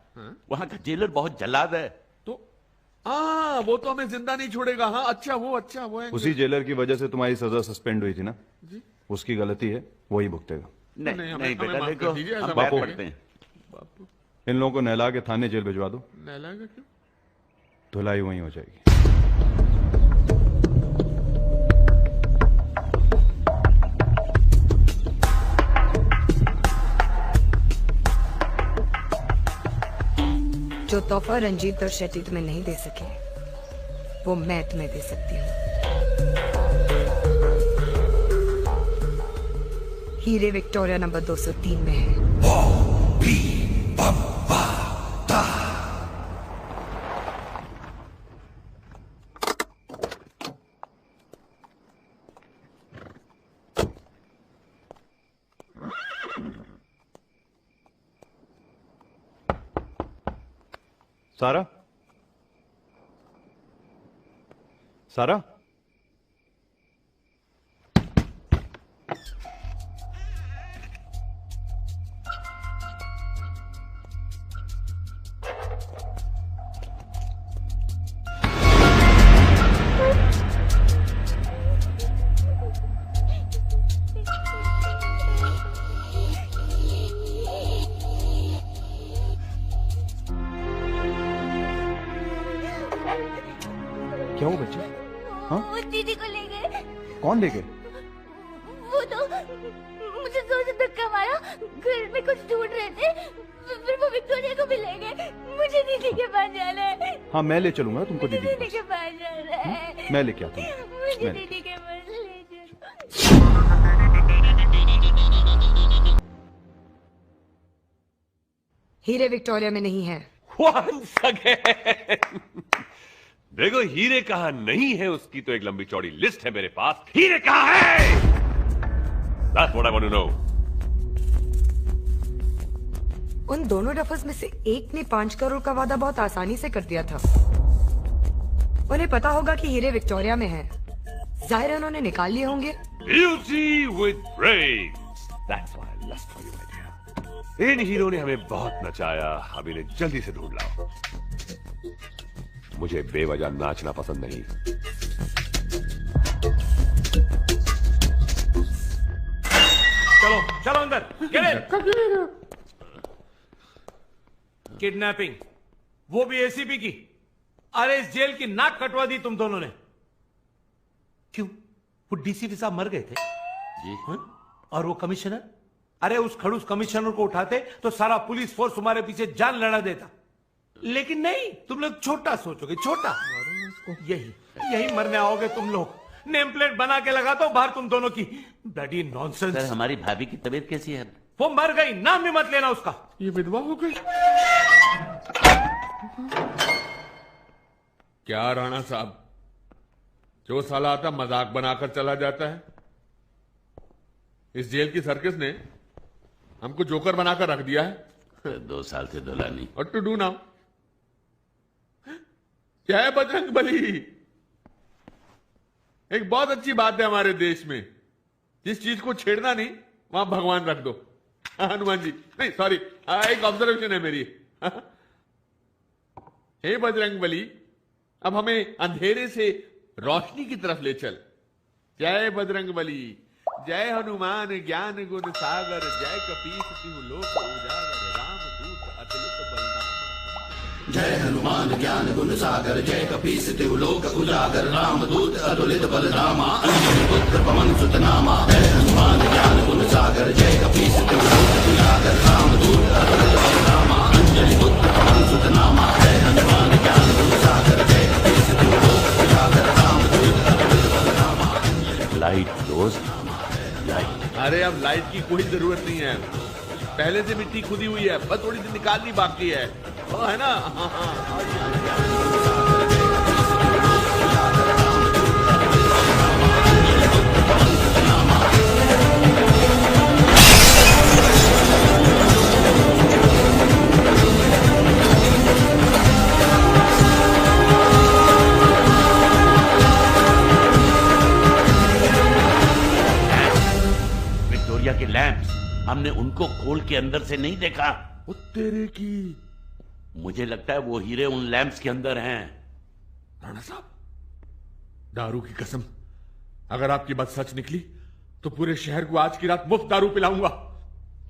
वहां का जेलर बहुत जल्लाद है। तो वो तो हमें जिंदा नहीं छोड़ेगा। हाँ, अच्छा वो है। उसी जेलर की वजह से तुम्हारी सजा सस्पेंड हुई थी ना जी? उसकी गलती है, वही भुगतेगा। नहीं बेटा, देखो हम बापू, पढ़ते हैं। इन लोगों को नहला के थाने जेल भिजवा दो। नहलाएगा क्यों? धुलाई वहीं हो जाएगी। जो तोहफा रंजीत और शेट्टी तुम्हें नहीं दे सके वो मैं तुम्हें दे सकती हूँ। हीरे विक्टोरिया नंबर 203 में है। सारा? सारा? क्या हुआ बच्चे? हाँ? वो दीदी को ले गए। कौन ले गए? वो तो मुझे जोर से धक्का मारा, घर में कुछ ढूंढ रहे थे, फिर वो विक्टोरिया को भी ले गए। मुझे दीदी के पास जाना है। हाँ मैं ले चलूंगा तुमको दीदी के पास जाना है। मैं लेके आता हूँ। मुझे दीदी के पास ले जाओ। हीरे विक्टोरिया में नहीं है। Once again. देखो हीरे कहाँ नहीं है उसकी तो एक लंबी चौड़ी लिस्ट है मेरे पास। हीरे कहाँ है? That's what I want to know. उन दोनों डफर्स में से एक ने 5 करोड़ का वादा बहुत आसानी से कर दिया था। उन्हें पता होगा कि हीरे विक्टोरिया में हैं। जाहिर है उन्होंने निकाल लिए होंगे। Beauty with brains. That's why I lust for you, my dear. In hero ने हमें बहुत नचाया, अब इन्हें जल्दी से ढूंढ लाओ। मुझे बेवजह नाचना पसंद नहीं। चलो चलो अंदर। किडनैपिंग, वो भी एसीपी की। अरे इस जेल की नाक कटवा दी तुम दोनों ने। क्यों? वो डीसीपी साहब मर गए थे जी। और वो कमिश्नर, अरे उस खड़ूस कमिश्नर को उठाते तो सारा पुलिस फोर्स तुम्हारे पीछे जान लड़ा देता। लेकिन नहीं, तुम लोग छोटा सोचोगे, छोटा। यही मरने आओगे तुम लोग। नेम प्लेट बना के लगाता हूं बाहर तुम दोनों की। Bloody nonsense. सर हमारी भाभी की तबीयत कैसी है? वो मर गई, नाम भी मत लेना उसका। ये विधवा हो गई क्या राणा साहब? जो साला आता मजाक बनाकर चला जाता है। इस जेल की सर्कस ने हमको जोकर बनाकर रख दिया है। 2 साल से धुला नहीं। और टू डू नाउ? क्या है बजरंग बली? एक बहुत अच्छी बात है हमारे देश में, जिस चीज को छेड़ना नहीं वहां भगवान रख दो। हनुमान जी नहीं, सॉरी, एक ऑब्जर्वेशन है मेरी। हे बजरंग बली, अब हमें अंधेरे से रोशनी की तरफ ले चल। जय बजरंग बली, जय हनुमान ज्ञान गुण सागर, जय कपीस तिहु लोक उजागर, राम दूत अतुलित बलधामा। जय हनुमान ज्ञान गुण सागर, जय कपीस तिहु लोक उजागर, राम दूत अतुलित बलधामा, अंजनी पुत्र पवन सुत नामा। जय हनुमान ज्ञान गुण सागर, जय कपीस तिहु लोक उजागर, राम दूत अतुलित बलधामा, अंजनी पुत्र पवन सुत नामा। जय हनुमान ज्ञान गुण सागर, जय कपीस तिहु लोक उजागर, राम दूत अतुलित बलधामा। लाइट रोज लाइट। अरे अब लाइट की कोई जरूरत नहीं है, पहले से मिट्टी खुदी हुई है, बस थोड़ी सी निकालनी बाकी है। वो है ना? विक्टोरिया के लैंप्स, हमने उनको खोल के अंदर से नहीं देखा। तेरे की, मुझे लगता है वो हीरे उन लैंप्स के अंदर हैं। राणा साहब, दारू की कसम, अगर आपकी बात सच निकली तो पूरे शहर को आज की रात मुफ्त दारू पिलाऊंगा।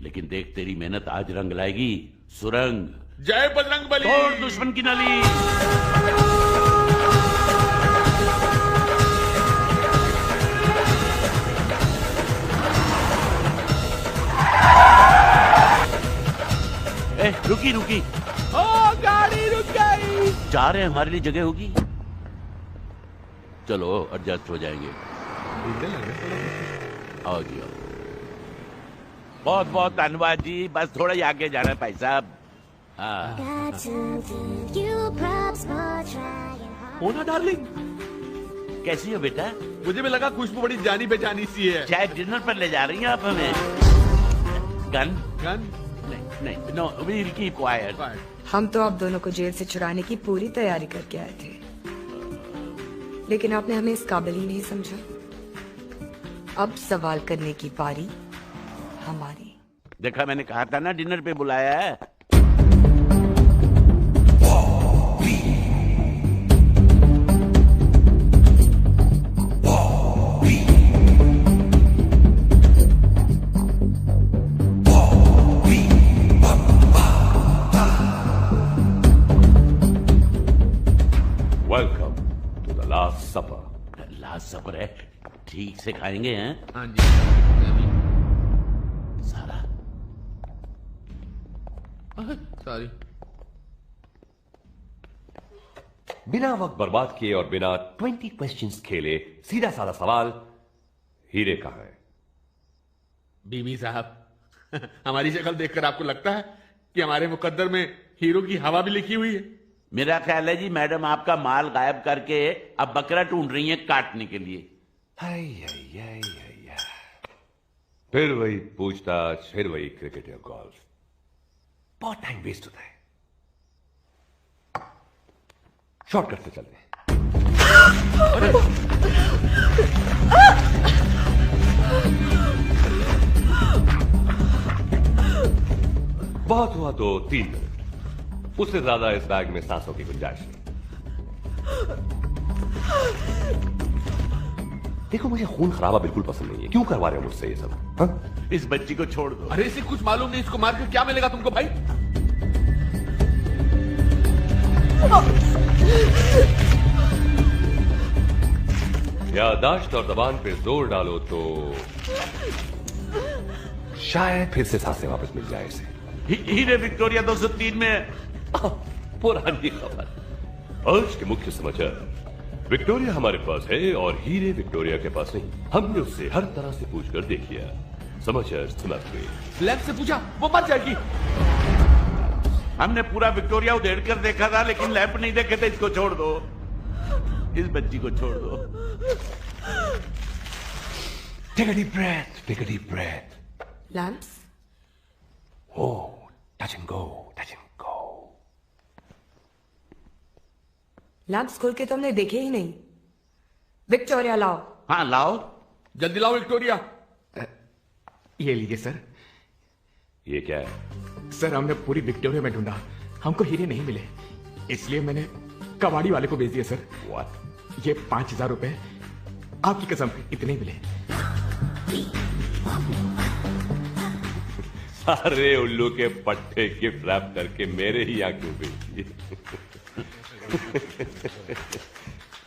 लेकिन देख, तेरी मेहनत आज रंग लाएगी। सुरंग। जय बजरंग बली। तोड़ दुश्मन की नली। रुकी रुकी। ओ गाड़ी रुक गई। जा रहे हैं, हमारे लिए जगह होगी। चलो एडजस्ट हो जाएंगे। आओ जी आओ। बहुत बहुत धन्यवाद जी, बस थोड़ा ही आगे जाना है भाई साहब। हाँ। मोना डार्लिंग, कैसी हो बेटा? मुझे भी लगा खुशबू बड़ी जानी बेजानी सी है। शायद डिनर पर ले जा रही हैं आप हमें। गन? गन? नहीं, नो, we'll keep quiet. हम तो आप दोनों को जेल से छुड़ाने की पूरी तैयारी करके आए थे, लेकिन आपने हमें इस काबिल ही नहीं समझा। अब सवाल करने की बारी हमारी। देखा, मैंने कहा था ना डिनर पे बुलाया है। सब्र है, ठीक से खाएंगे हैं। हाँ जी। सारा सॉरी। बिना वक्त बर्बाद किए और बिना 20 क्वेश्चंस खेले सीधा साधा सवाल, हीरे कहाँ है? बीबी साहब, हमारी शक्ल देखकर आपको लगता है कि हमारे मुकद्दर में हीरो की हवा भी लिखी हुई है? मेरा ख्याल है जी मैडम आपका माल गायब करके अब बकरा ढूंढ रही है काटने के लिए। फिर वही पूछताछ, फिर वही क्रिकेट या गोल्फ, बहुत टाइम वेस्ट होता है। शॉर्टकट से चलते हैं। बहुत हुआ तो 3 मिनट, उससे ज्यादा इस बैग में सांसों की गुंजाइश नहीं। देखो, मुझे खून खराबा बिल्कुल पसंद नहीं है। क्यों करवा रहे हो मुझसे ये सब? हा? इस बच्ची को छोड़ दो। अरे इसे कुछ मालूम नहीं, इसको मार के क्या मिलेगा तुमको भाई? यादाश्त और जबान पे जोर डालो तो शायद फिर से सांसें वापस मिल जाए इसे। हीरे विक्टोरिया 203 में। पुरानी खबर। आज के मुख्य समाचार। विक्टोरिया हमारे पास है और हीरे विक्टोरिया के पास नहीं। हमने उससे हर तरह से पूछकर देख लिया। समाचार समाप्त हुए। लैब से पूछा, वो मर जाएगी। हमने पूरा विक्टोरिया उधेड़ कर देखा था, लेकिन लैंप नहीं देखे थे। इसको छोड़ दो, इस बच्ची को छोड़ दो। Take a deep breath, take a deep breath. Lamps? Oh, touch and go, touch and go. Lamps खोल के तो हमने देखे ही नहीं। विक्टोरिया लाओ। हाँ लाओ, जल्दी लाओ विक्टोरिया। ये लीजिए सर। ये क्या है? सर, हमने पूरी विक्टोरिया में ढूंढा, हमको हीरे नहीं मिले, इसलिए मैंने कबाड़ी वाले को भेज दिया सर। What? ये 5000 रुपए, आपकी कसम इतने ही मिले। सारे उल्लू के पट्टे गिफ्ट रैप करके मेरे ही यहाँ क्यों भेजिए?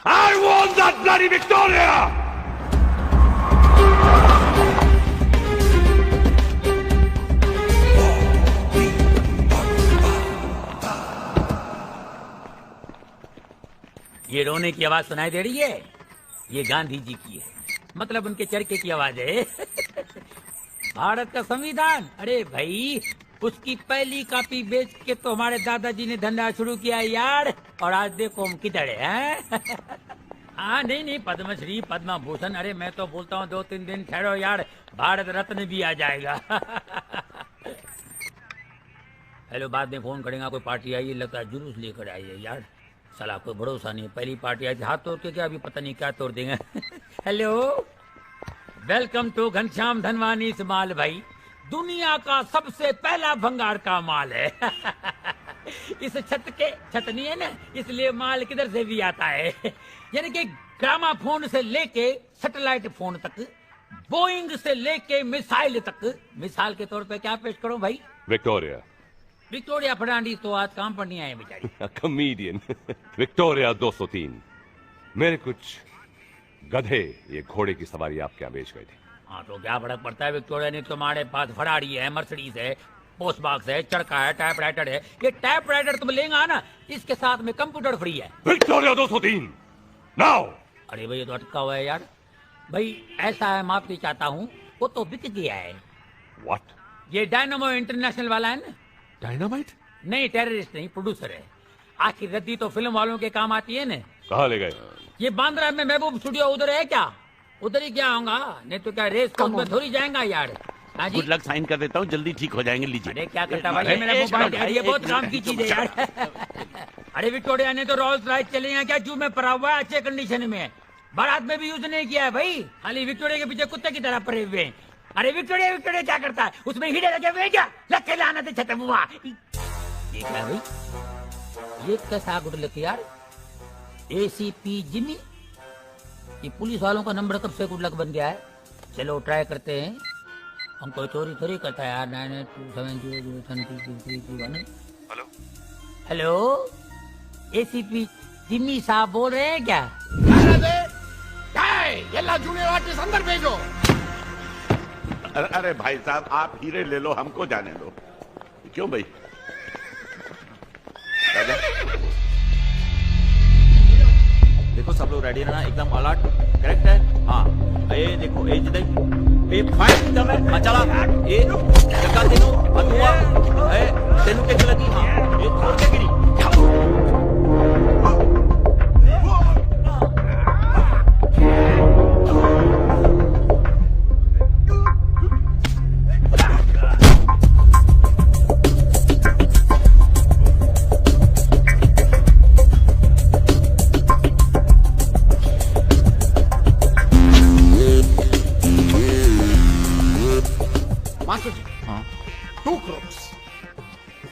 I want that bloody Victoria! ये रोने की आवाज सुनाई दे रही है? ये गांधी जी की है, मतलब उनके चरखे की आवाज है। भारत का संविधान, अरे भाई उसकी पहली कॉपी बेच के तो हमारे दादाजी ने धंधा शुरू किया यार। और आज देखो हम किधर है। हाँ नहीं, पद्मश्री पद्म भूषण, अरे मैं तो बोलता हूँ 2-3 दिन ठहरो यार, भारत रत्न भी आ जाएगा। हेलो, बाद में फोन करेंगे। कोई पार्टी आई है, लगता है जुलूस लेकर आई है यार। साला कोई भरोसा नहीं, पहली पार्टी आई थी हाथ तोड़ के क्या, अभी पता नहीं क्या तोड़ देंगे। Hello, welcome to Ghanshyam Dhanwani mall भाई। दुनिया का सबसे पहला भंगार का माल है। इस छत नहीं है ना, इसलिए माल किधर से भी आता है। यानी कि ग्रामाफोन से लेके सैटेलाइट फोन तक, बोइंग से लेके मिसाइल तक। मिसाल के तौर पे क्या पेश करूं भाई? विक्टोरिया फर्नांडीज तो आज काम पर नहीं आए बेचारी। कॉमेडियन। विक्टोरिया 203। मेरे कुछ गधे ये घोड़े की सवारी आपके यहाँ बेच गए थे। हाँ तो क्या फर्क पड़ता है, विक्टोरिया ने तुम्हारे पास फरारी है, मर्सिडीज है, पोस्ट बॉक्स है, चरखा है, टाइपराइटर है। ये टाइपराइटर तुम लेंगे ना, इसके साथ में कंप्यूटर फ्री है। Victoria 203 now. अरे भाई ये तो अटका हुआ है यार। भाई ऐसा है, माफी चाहता हूँ, वो तो बिक गया है। व्हाट? ये डायनामो इंटरनेशनल वाला है ना। डायनामाइट? नहीं, टेररिस्ट नहीं, प्रोड्यूसर है। आखिर रद्दी तो फिल्म वालों के काम आती है ना। कहाँ ले गए? ये बांद्रा में महबूब स्टूडियो उधर है क्या? उधर ही क्या होगा, नहीं तो क्या रेस कोर्स में थोड़ी जाएगा यार। गुड लक, साइन कर देता हूँ, जल्दी ठीक हो जाएंगे। लीजिए। अरे क्या करता भाई, मेरा मोबाइल है, ये बहुत काम की चीज है यार। अरे विक्टोरिया ने तो रोल्स रॉयस चले हैं क्या, जू में पड़ा हुआ है, अच्छे कंडीशन में। बारात में भी यूज नहीं किया है भाई, खाली विक्टोरिया के पीछे कुत्ते की तरह पड़े हुए हैं। अरे विक्टोरिया क्या करता है, उसमें हीरे लगे हुए क्या? लगे लाना थे छते बुआ। ये क्या भाई, ये कैसा गुड लक यार? एसीपी जिमी, ये पुलिस वालों का नंबर कब से गुड लक बन गया है? चलो ट्राई करते हैं। हम कोई चोरी थोड़ी करता है यार। 982700323331। हेलो, एसीपी जिमी साहब बोल रहे हैं क्या? ಎಲ್ಲ जूनियर आर्टिस्ट अंदर भेजो। अरे भाई साहब, आप हीरे ले लो, हमको जाने दो। क्यों भाई? राजा, देखो सब लोग रेडी रहना, एकदम अलर्ट। करेक्ट है? हाँ, ये देखो, ये जिधर ये फायर एकदम है। हाँ चला, ये लगा तेनू अतुआ, तेनू कैसे लगी? हाँ, ये छोड़ के गिरी।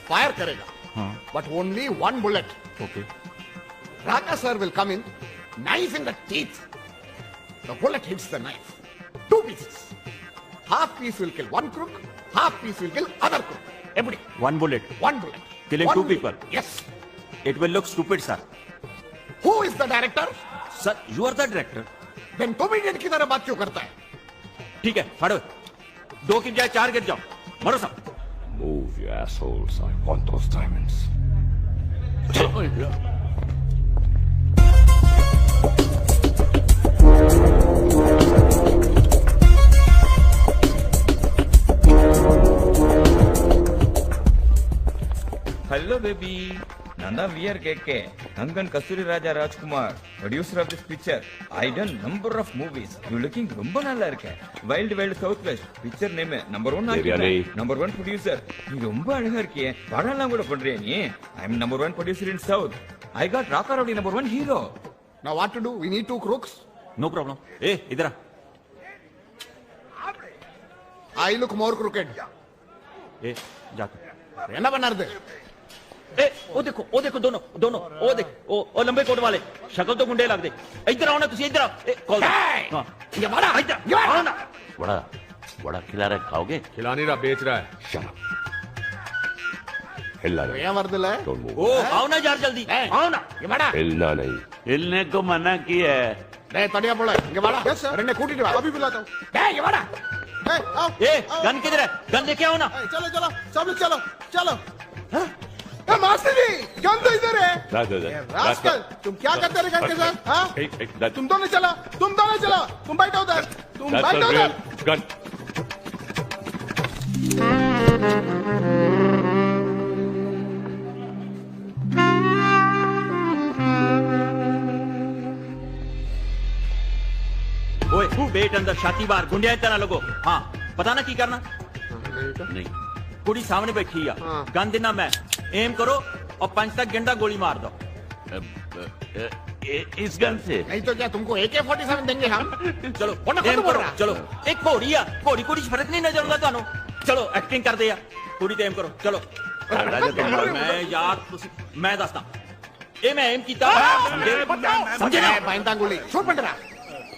फायर करेगा, but only one bullet. Okay. Raka sir will come in, knife in the teeth, the bullet hits the knife, 2 pieces. Half piece will kill one crook, half piece will kill other crook. Everybody. One bullet. One bullet. Killing One 2 bullet. people. Yes. It will look stupid, sir. Who is the director? Sir, you are the director. Then comedian की तरह बात क्यों करता है? ठीक है, फाड़ो। 2 की बजाय 4 गिर जाओ। मरो सब। Move, you assholes. I want those diamonds. Hello, baby. Nanda, we are KK. Kangan Kasturi Raja Rajkumar, producer of this picture. I done number of movies. You looking rumba nalla irukka. Wild Wild Southwest. Picture name number 1 Devyani. number 1 producer. You rumba alaga irkiye. Padala kuda padriya nee. I am number 1 producer in South. I got Raka Rowdy number 1 hero. Now what to do? We need 2 crooks. No problem. ए इधर आ। I look more crooked. ए जाकर। रहना बना दे। ए ओ देखो दोनों ओ देख ओ लंबे coat वाले शक्ल तो गुंडे लग दे। इधर आओ ना, तुसी इधर आओ। ए कॉल हां ये बड़ा इधर आओ ना। बड़ा खिला रहा है, खाओगे? खिला नहीं रहा, बेच रहा है। हिलना नहीं। ये मर्द है। ओ आओ ना यार, जल्दी आओ ना। ये बड़ा हिलना नहीं। हिलने को मना किया है। नहीं तड़िया बोला ये बड़ा। Yes sir. अरे कूटी दे, अभी बुलाता हूं। ये बड़ा आओ। ए गन किधर है? गन लेके आओ ना। चलो सब लोग चलो। मास्टर जी गन तो इधर है। रास्कल, तुम क्या करते रहे गन के साथ? हाँ? तुम दोनों चलो। तुम बैठो उधर। गन। ओए बेट अंदर छाती बाहर गुंडिया इतना लोगो। हाँ पता ना की करना। नहीं कुड़ी सामने बैठी है, गन देना मैं, एम करो और 5 तक गेंदा गोली मार दो। इस गन से नहीं तो क्या तुमको AK-47 देंगे हम? चलो एम करो। चलो एक घोड़ी है, घोड़ी फर्क नहीं नजर आऊंगा थानू। चलो एक्टिंग कर दे यार, कुड़ी तो एम करो। चलो मैं यार मैं दसदा ए मैं एम कीता समझे ना? बाइंदा गोली छोड़ पड़ रहा।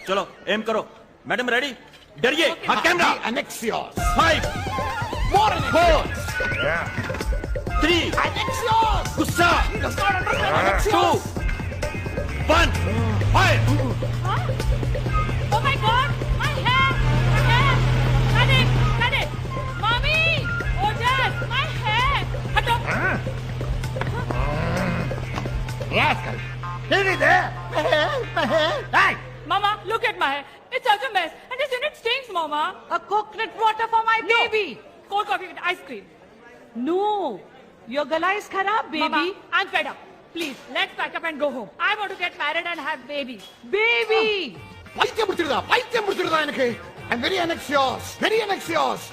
चलो एम करो। Madam ready? डरिए। हाँ कैमरा। Annexios 5 4 3 Annexios गुस्सा 2 1 fire. Oh my God! My hair! Cut it! Mommy! Oh Dad! My hair! हटो! Rascal! Give it there! My hair! Hey! Mama, look at my hair. It's such a mess. And isn't it stinks, Mama? A coconut water for my baby. Cold coffee with ice cream. No. Your gala is kharab, baby. Mama, I'm fed up. Please, let's pack up and go home. I want to get married and have babies. Baby! பைத்தியம் முடிச்சிருதா எனக்கு. I'm very anxious.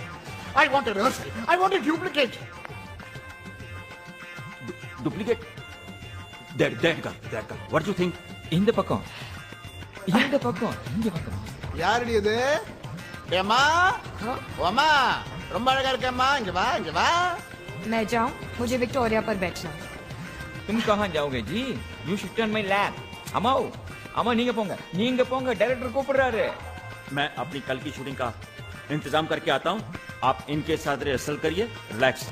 I want a rehearsal. I want a duplicate. Duplicate? That guy. What do you think? இந்த பக்கம் யாரடி இது? ஏமா ஓமா ரொம்ப அழகா இருக்கேம்மா. இங்க வா. मैं जाऊं? मुझे विक्टोरिया पर बैठना। तुम कहाँ जाओगे जी? You should on my lap. अमा நீங்க போங்க डायरेक्टर கூப்பிடுறாரு। मैं अपनी कल की शूटिंग का इंतजाम करके आता हूँ। आप इनके साथ रिहर्सल करिए। Relax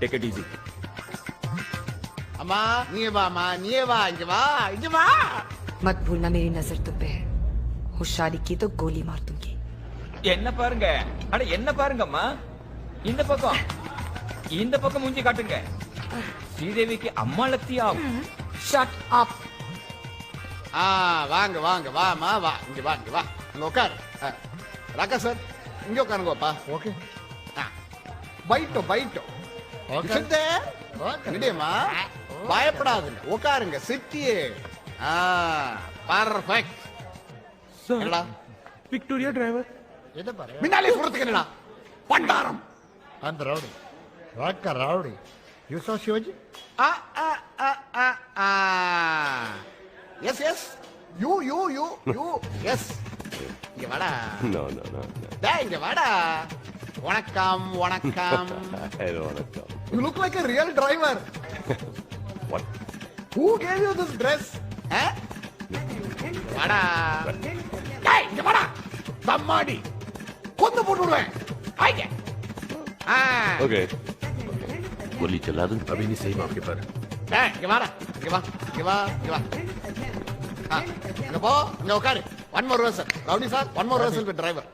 take it easy. अम्मा नीये वा, इनके वा। मत भूलना मेरी नजर तुम पे है होशियारी की तो गोली मार दूंगी। என்ன பாருங்க, அட என்ன பாருங்கம்மா, இந்த பக்கம் மூஞ்சி காட்டுங்க. ஸ்ரீதேவி की अम्मा लगती है आप. Shut up. வாங்க வாங்க வாமா வா, இங்க வா இங்க வா, அங்க உட்கார். ராகா சார் இங்க உட்காருங்கப்பா. ஓகே. Phyto phyto. ஓகே. இடியம்மா பயப்படாதுங்க, உட்காருங்க. சிட்டியே. பர்ஃபெக்ட். என்னடா विक्टोरिया ड्राइवर மின்னாலே சொல்றதுக்கு என்னடா பண்டாரம். And rowdy. Raka rowdy. You saw Shivaji? Yes, yes. You. Yes. இங்க வாடா. No. டேய் இங்க வாடா. வணக்கம். Hello, வணக்கம். You look like a real driver. What? Who gave you this dress? வாடா. டேய் இங்க வாடா. தம்மாடி. கொண்டு போட்டுடுவேன். ஆயிங்க. Okay. गोली चला दूं? अभी नहीं सही मौके पर। இங்க வாடா. இங்க வா. இங்க போ. இங்க உட்காரு. One more rehearsal. Rowdy sir, one more rehearsal with driver.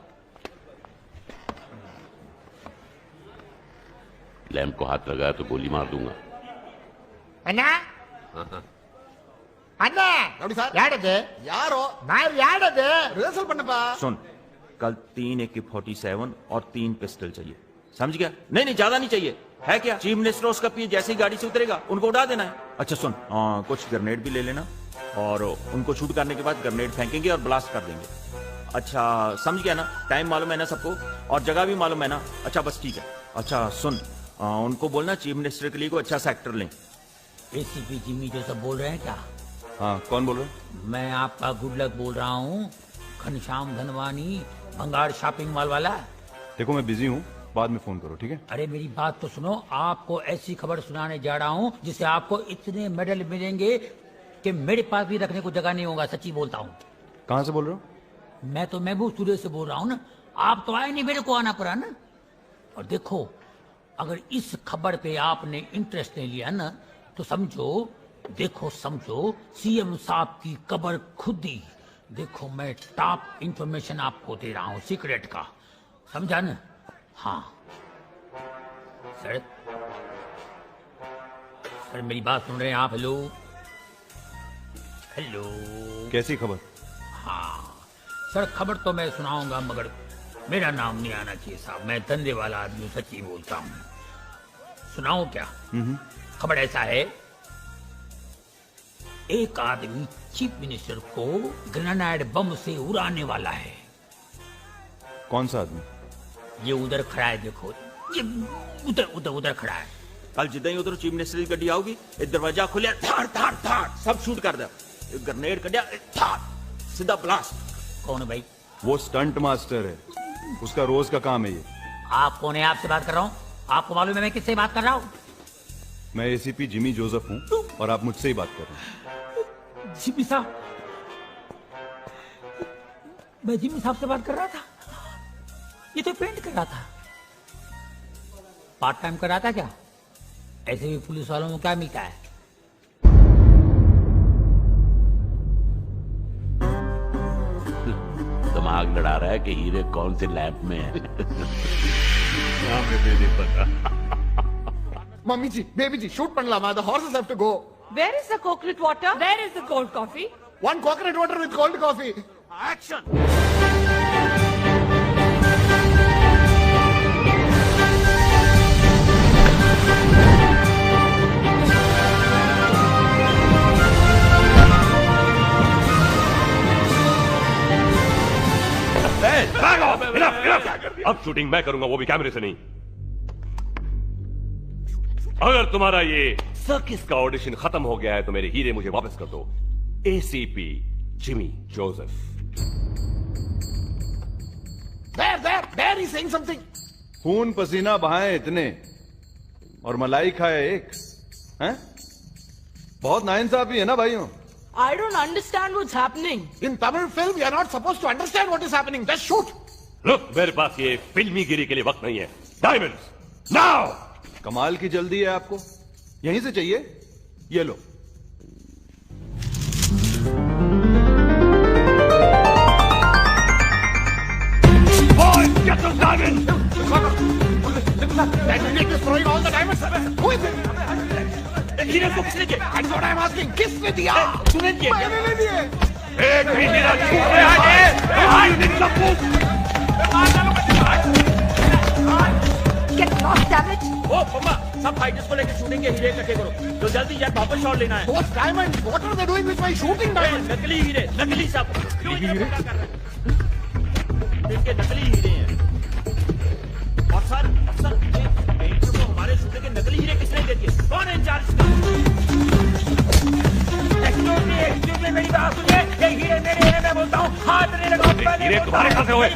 Lamp को हाथ लगाया तो गोली मार दूंगा। अन्ना रवडी साहब याडदे यारो நான் யாடது रिहर्सल பண்ணப்பா। सुन, कल 3 AK-47 और 3 पिस्टल चाहिए, समझ गया? नहीं ज्यादा नहीं चाहिए। है क्या? चीफ मिनिस्टर उसका पी जैसे ही गाड़ी से उतरेगा उनको उड़ा देना है। अच्छा सुन, कुछ ग्रेनेड भी ले लेना और उनको शूट करने के बाद ग्रेनेड फेंकेंगे और ब्लास्ट कर देंगे। अच्छा समझ गया ना? टाइम मालूम है ना सबको और जगह भी मालूम है ना? अच्छा बस ठीक है। अच्छा सुन, उनको बोलना चीफ मिनिस्टर के लिए कोई अच्छा सा एक्टर लें। एसीपी जिमी जो सब बोल रहे हैं क्या? हाँ, कौन बोल रहे? मैं आपका गुड लक बोल रहा हूँ, घनश्याम धनवानी, भंगार शॉपिंग मॉल वाला। देखो मैं बिजी हूँ, बाद में फोन करो, ठीक है? अरे मेरी बात तो सुनो, आपको ऐसी खबर सुनाने जा रहा हूँ जिससे आपको इतने मेडल मिलेंगे कि मेरे पास भी रखने को जगह नहीं होगा। सच्ची बोलता हूँ। कहाँ से बोल रहे हो? मैं तो महबूब स्टूडियो से बोल रहा हूँ ना। आप तो आए नहीं, मेरे को आना पड़ा ना। और देखो, अगर इस खबर पे आपने इंटरेस्ट नहीं लिया ना तो समझो सीएम साहब की कबर खुदी। देखो मैं टॉप इंफॉर्मेशन आपको दे रहा हूँ, सीक्रेट का, समझा ना? हाँ सर मेरी बात सुन रहे हैं आप? हेलो कैसी खबर? हाँ सर, खबर तो मैं सुनाऊंगा मगर मेरा नाम नहीं आना चाहिए साहब। मैं धंधे वाला आदमी, सच्ची बोलता हूँ। सुनाऊं क्या? खबर ऐसा है, एक आदमी चीफ मिनिस्टर को ग्रेनेड बम से उड़ाने वाला है। कौन सा आदमी? ये उधर खड़ा है, देखो ये उधर खड़ा है। कल जिदा ही उधर चीफ मिनिस्टर की गड्डी आओगी, दरवाजा खुलिया, थाड़ सब शूट कर दे, ग्रेनेड कर दिया, सीधा ब्लास्ट। कौन है भाई? वो स्टंट मास्टर है, उसका रोज का काम है ये। आप कौन है? आपसे बात कर रहा हूँ। आपको मालूम है मैं किससे बात कर रहा हूँ? मैं एसीपी जिमी जोसेफ हूँ और आप मुझसे ही बात कर रहे हैं। जिमी साहब, मैं जिमी साहब से बात कर रहा था। ये तो पेंट कर रहा था, पार्ट टाइम कर रहा था क्या? ऐसे भी पुलिस वालों को क्या मिलता है? दिमाग लड़ा रहा है कि हीरे कौन से लैब में है। हमें भी नहीं पता। मम्मी जी, बेबी जी, शूट பண்ணலாமா? The horses have to go. Where is the coconut water? Where is the cold coffee? One coconut water with cold coffee. Action! अब शूटिंग मैं करूंगा, वो भी कैमरे से नहीं। अगर तुम्हारा ये सर्किस का ऑडिशन खत्म हो गया है तो मेरे हीरे मुझे वापस कर दो। ACP Jimmy Joseph. There he's saying something. खून पसीना बहाए इतने और मलाई खाए एक, हैं? बहुत नाइंसाफी है ना भाइयों? I don't understand what's happening. In Tamil film, we are not supposed to understand what is happening. Just shoot. Look, मेरे पास ये फिल्मी गिरी के लिए वक्त नहीं है। Diamonds, now! कमाल की जल्दी है आपको, यहीं से चाहिए? ये लो। Diamond! That idiot is throwing all the diamonds. Who is it? हीरे को किसने दिया? That's what I'm asking. किसने दिया? तूने दिया? मैंने नहीं दिए। एक भी मेरा छूट में आ Get lost, damn it! ओ मम्मा, सब फाइटर्स को लेकर शूटिंग के हीरे इकट्ठे करो। तो जल्दी यार वापस शॉट लेना है। Those diamonds, what are they doing with my shooting diamonds? नकली हीरे, नकली सब। नकली हीरे? इनके नकली हीरे हैं। और सर, पेंटर को हमारे शूटिंग के नकली हीरे किसने दे दिए? कौन है इंचार्ज? एक्सक्यूज मी, मेरी बात सुनिए। ये हीरे मेरे हैं, मैं बोलता हूँ। हाथ नहीं लगाओ। हीरे तुम्हारे कहाँ से हुए?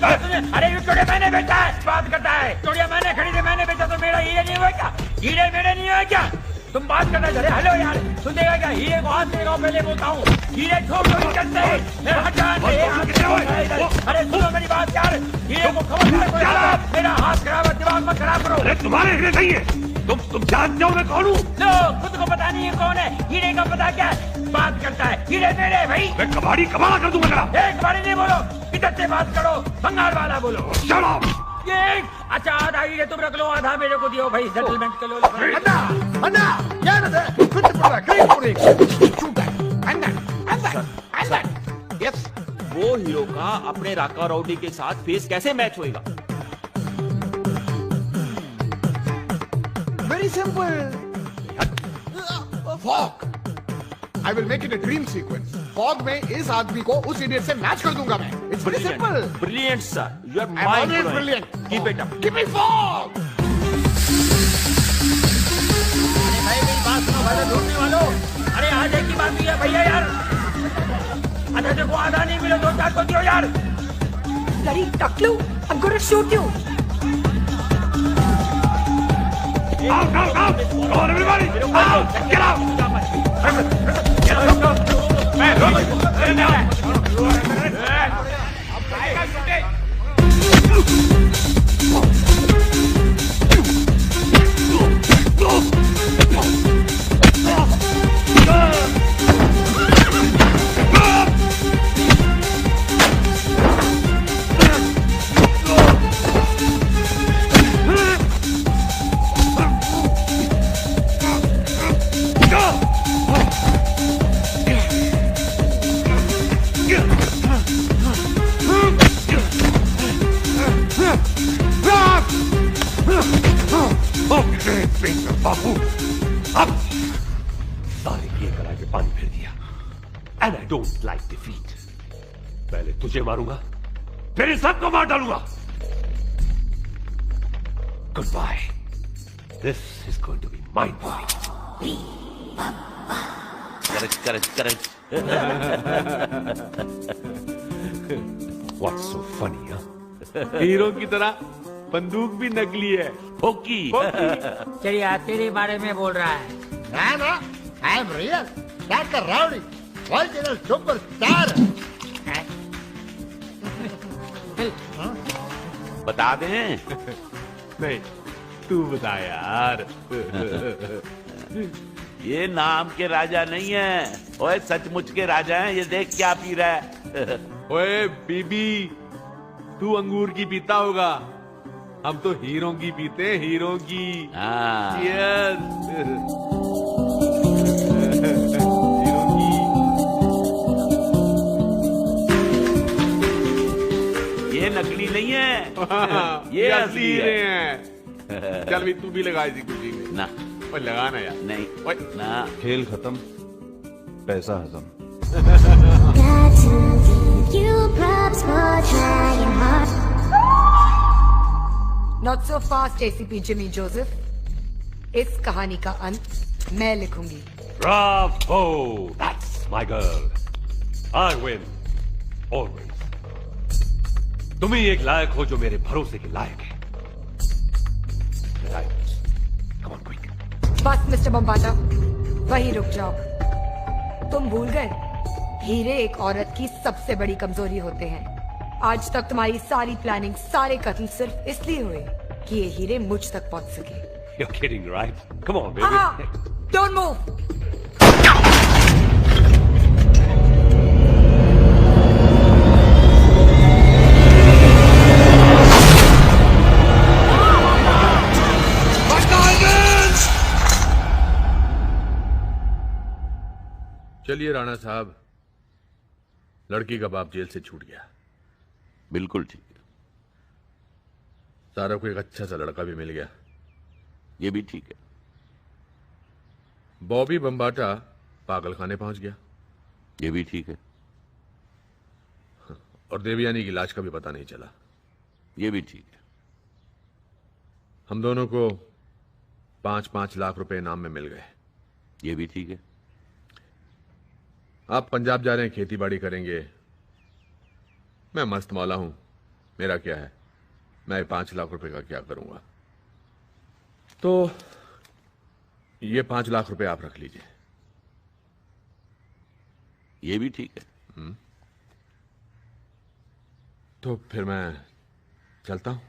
अरे विक्टोरिया मैंने बेचा है। बात करता है। विक्टोरिया मैंने खरीदे, मैंने बेचा तो मेरा हीरे नहीं हुआ क्या? हीरे मेरे नहीं हुए क्या? तुम बात करना चले। हेलो यार, सुनेगा क्या? हीरे को हाथ नहीं लगाओ, पहले बोलता हूँ। हीरे छोड़ नहीं करते। अरे सुनो मेरी बात यार। हीरे को खबर मेरा हाथ खराब है, दिमाग मत खराब करो। अरे तुम्हारे हीरे नहीं है। तुम जानते हो मैं कौन हूँ? लो, खुद को पता नहीं है कौन है। हीरे का पता क्या है? बात करता है। हीरे मेरे भाई। मैं कबाड़ी कबाड़ा कर दूंगा। कबाड़ी नहीं बोलो, इधर से बात करो। बंगाल वाला बोलो। चलो। ये अच्छा, आधा हीरे तुम रख लो, आधा मेरे को दियो भाई। सेटलमेंट कर लो। अन्ना, यार इधर कुछ पड़ा, ग्रेट पूरी। Shoot that, and that. Yes. वो हीरो का अपने राका राउडी के साथ फेस कैसे मैच होएगा? Very simple. Fog. I will make it a dream sequence. Fog में इस आदमी को उस idiot से मैच कर दूंगा मैं. It's very simple. Brilliant sir. You are I'm always brilliant. Keep it up. Give me fog. अरे भाई मेरी बात सुनो भाई, ढूंढने वालों। अरे आज एक ही बात भी है भैया यार। अच्छा देखो, आधा नहीं मिले, 2-4 को दियो यार। Bloody Taklu, I'm gonna shoot you. Out! Come on, everybody! Out! Get out! बाबू, अब सारे किए कराए पे पानी फेर दिया। And I don't like defeat. पहले तुझे मारूंगा, फिर सबको मार डालूंगा। Good bye. This is going to be mind blowing. Correct. What's so funny? Hero की तरह बंदूक भी नकली है। फोकी। चलिए, तेरे बारे में बोल रहा है। ना, I am real. That's the rowdy. Original superstar. बता दें? नहीं, तू बता यार। ये नाम के राजा नहीं है, ओए सचमुच के राजा हैं। ये देख क्या पी रहा है। ओए बीबी, तू अंगूर की पीता होगा, हम तो हीरो की पीते हैं, हीरो की। ये नकली नहीं है, ये असली हैं। चल भी तू भी लगा इसी कुर्सी में। ना ओए लगाना यार। नहीं ओए ना। खेल खत्म, पैसा हजम। Not so fast, ACP Jimmy Joseph. इस कहानी का अंत मैं लिखूंगी। Bravo! That's my girl. I win. Always. तुम ही एक लायक हो जो मेरे भरोसे के लायक है। Come on, quick. बस मिस्टर बम्बाटा, वहीं रुक जाओ। तुम भूल गए, हीरे एक औरत की सबसे बड़ी कमजोरी होते हैं। आज तक तुम्हारी सारी प्लानिंग, सारे कत्ल सिर्फ इसलिए हुए कि ये हीरे मुझ तक पहुंच सके। You're kidding, right? Come on, baby. Don't move. चलिए राणा साहब, लड़की का बाप जेल से छूट गया। बिल्कुल ठीक है। सारा को एक अच्छा सा लड़का भी मिल गया। ये भी ठीक है। बॉबी बम्बाटा पागलखाने पहुंच गया। ये भी ठीक है। और देवयानी की लाश का भी पता नहीं चला। ये भी ठीक है। हम दोनों को 5-5 लाख रुपए इनाम में मिल गए। ये भी ठीक है। आप पंजाब जा रहे हैं, खेती बाड़ी करेंगे। मैं मस्त मौला हूं, मेरा क्या है, मैं 5 लाख रुपए का क्या करूंगा। तो ये 5 लाख रुपए आप रख लीजिए। ये भी ठीक है। तो फिर मैं चलता हूं।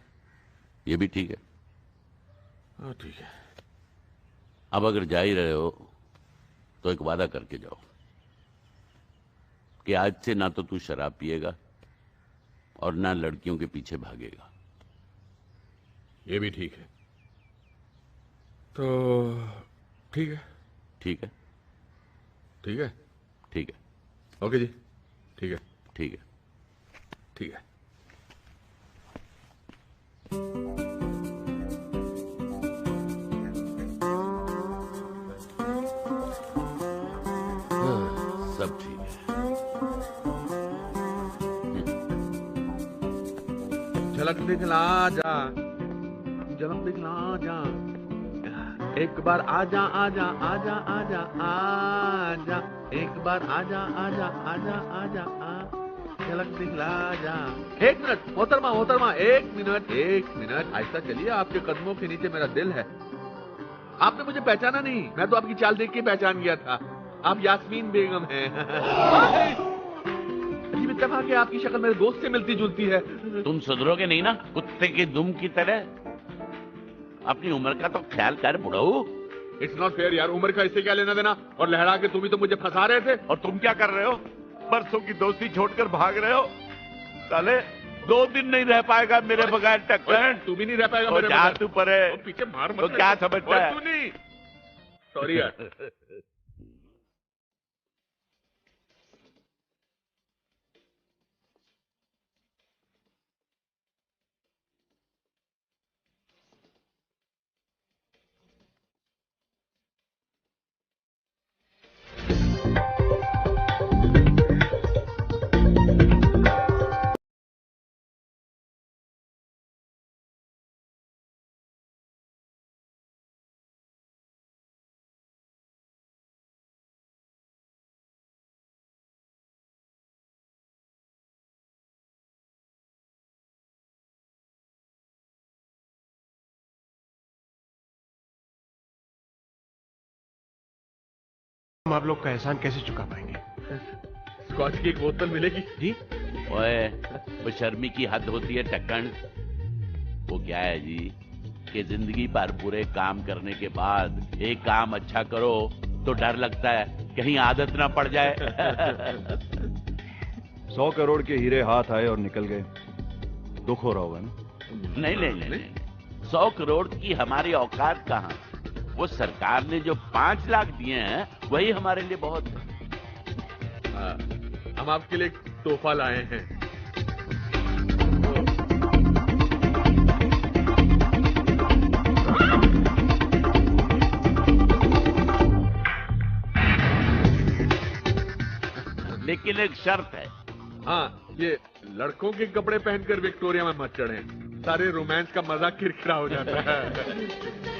ये भी ठीक है। हाँ ठीक है। अब अगर जा ही रहे हो तो एक वादा करके जाओ कि आज से ना तो तू शराब पिएगा और ना लड़कियों के पीछे भागेगा। ये भी ठीक है। तो ठीक है। ठीक है। ठीक है। ठीक है। ओके जी, ठीक है। ठीक है। ठीक है। सब ठीक है। झलक दिखला जा, झलक दिखला जा, एक बार आजा आजा आजा आजा आजा, एक बार आजा आजा आजा आजा आ, झलक दिखला जा। 1 मिनट मोहतरमा, मोहतरमा, 1 मिनट, 1 मिनट, ऐसा चलिए, आपके कदमों के नीचे मेरा दिल है। आपने मुझे पहचाना नहीं, मैं तो आपकी चाल देख के पहचान गया था। आप यास्मीन बेगम हैं। अजीब इत्तेफाक है, आपकी शक्ल मेरे दोस्त से मिलती जुलती है। तुम सुधरोगे नहीं ना, कुत्ते की दुम की तरह। अपनी उम्र का तो ख्याल कर बुढ़ऊ। इट्स नॉट फेयर यार, उम्र का इससे क्या लेना देना। और लहरा के तुम ही तो मुझे फंसा रहे थे। और तुम क्या कर रहे हो? बरसों की दोस्ती छोड़कर भाग रहे हो। साले 2 दिन नहीं रह पाएगा मेरे बगैर टक्कर। तू भी नहीं रह पाएगा मेरे बगैर। तू परे पीछे मार मत। तो क्या समझता है? तू नहीं। सॉरी यार। हम आप लोग का एहसान कैसे चुका पाएंगे? स्कॉच की एक बोतल मिलेगी जी। ओए, वो शर्मी की हद होती है टक्कन। वो क्या है जी कि जिंदगी भर पूरे काम करने के बाद एक काम अच्छा करो तो डर लगता है कहीं आदत ना पड़ जाए। 100 करोड़ के हीरे हाथ आए और निकल गए, दुख हो रहा होगा ना? नहीं नहीं नहीं, नहीं। 100 करोड़ की हमारी औकात कहाँ। वो सरकार ने जो 5 लाख दिए हैं वही हमारे लिए बहुत है। हम आपके लिए एक तोहफा लाए हैं। लेकिन एक शर्त है। हाँ, ये लड़कों के कपड़े पहनकर विक्टोरिया में मत चढ़ें, सारे रोमांस का मजा किरकिरा हो जाता है।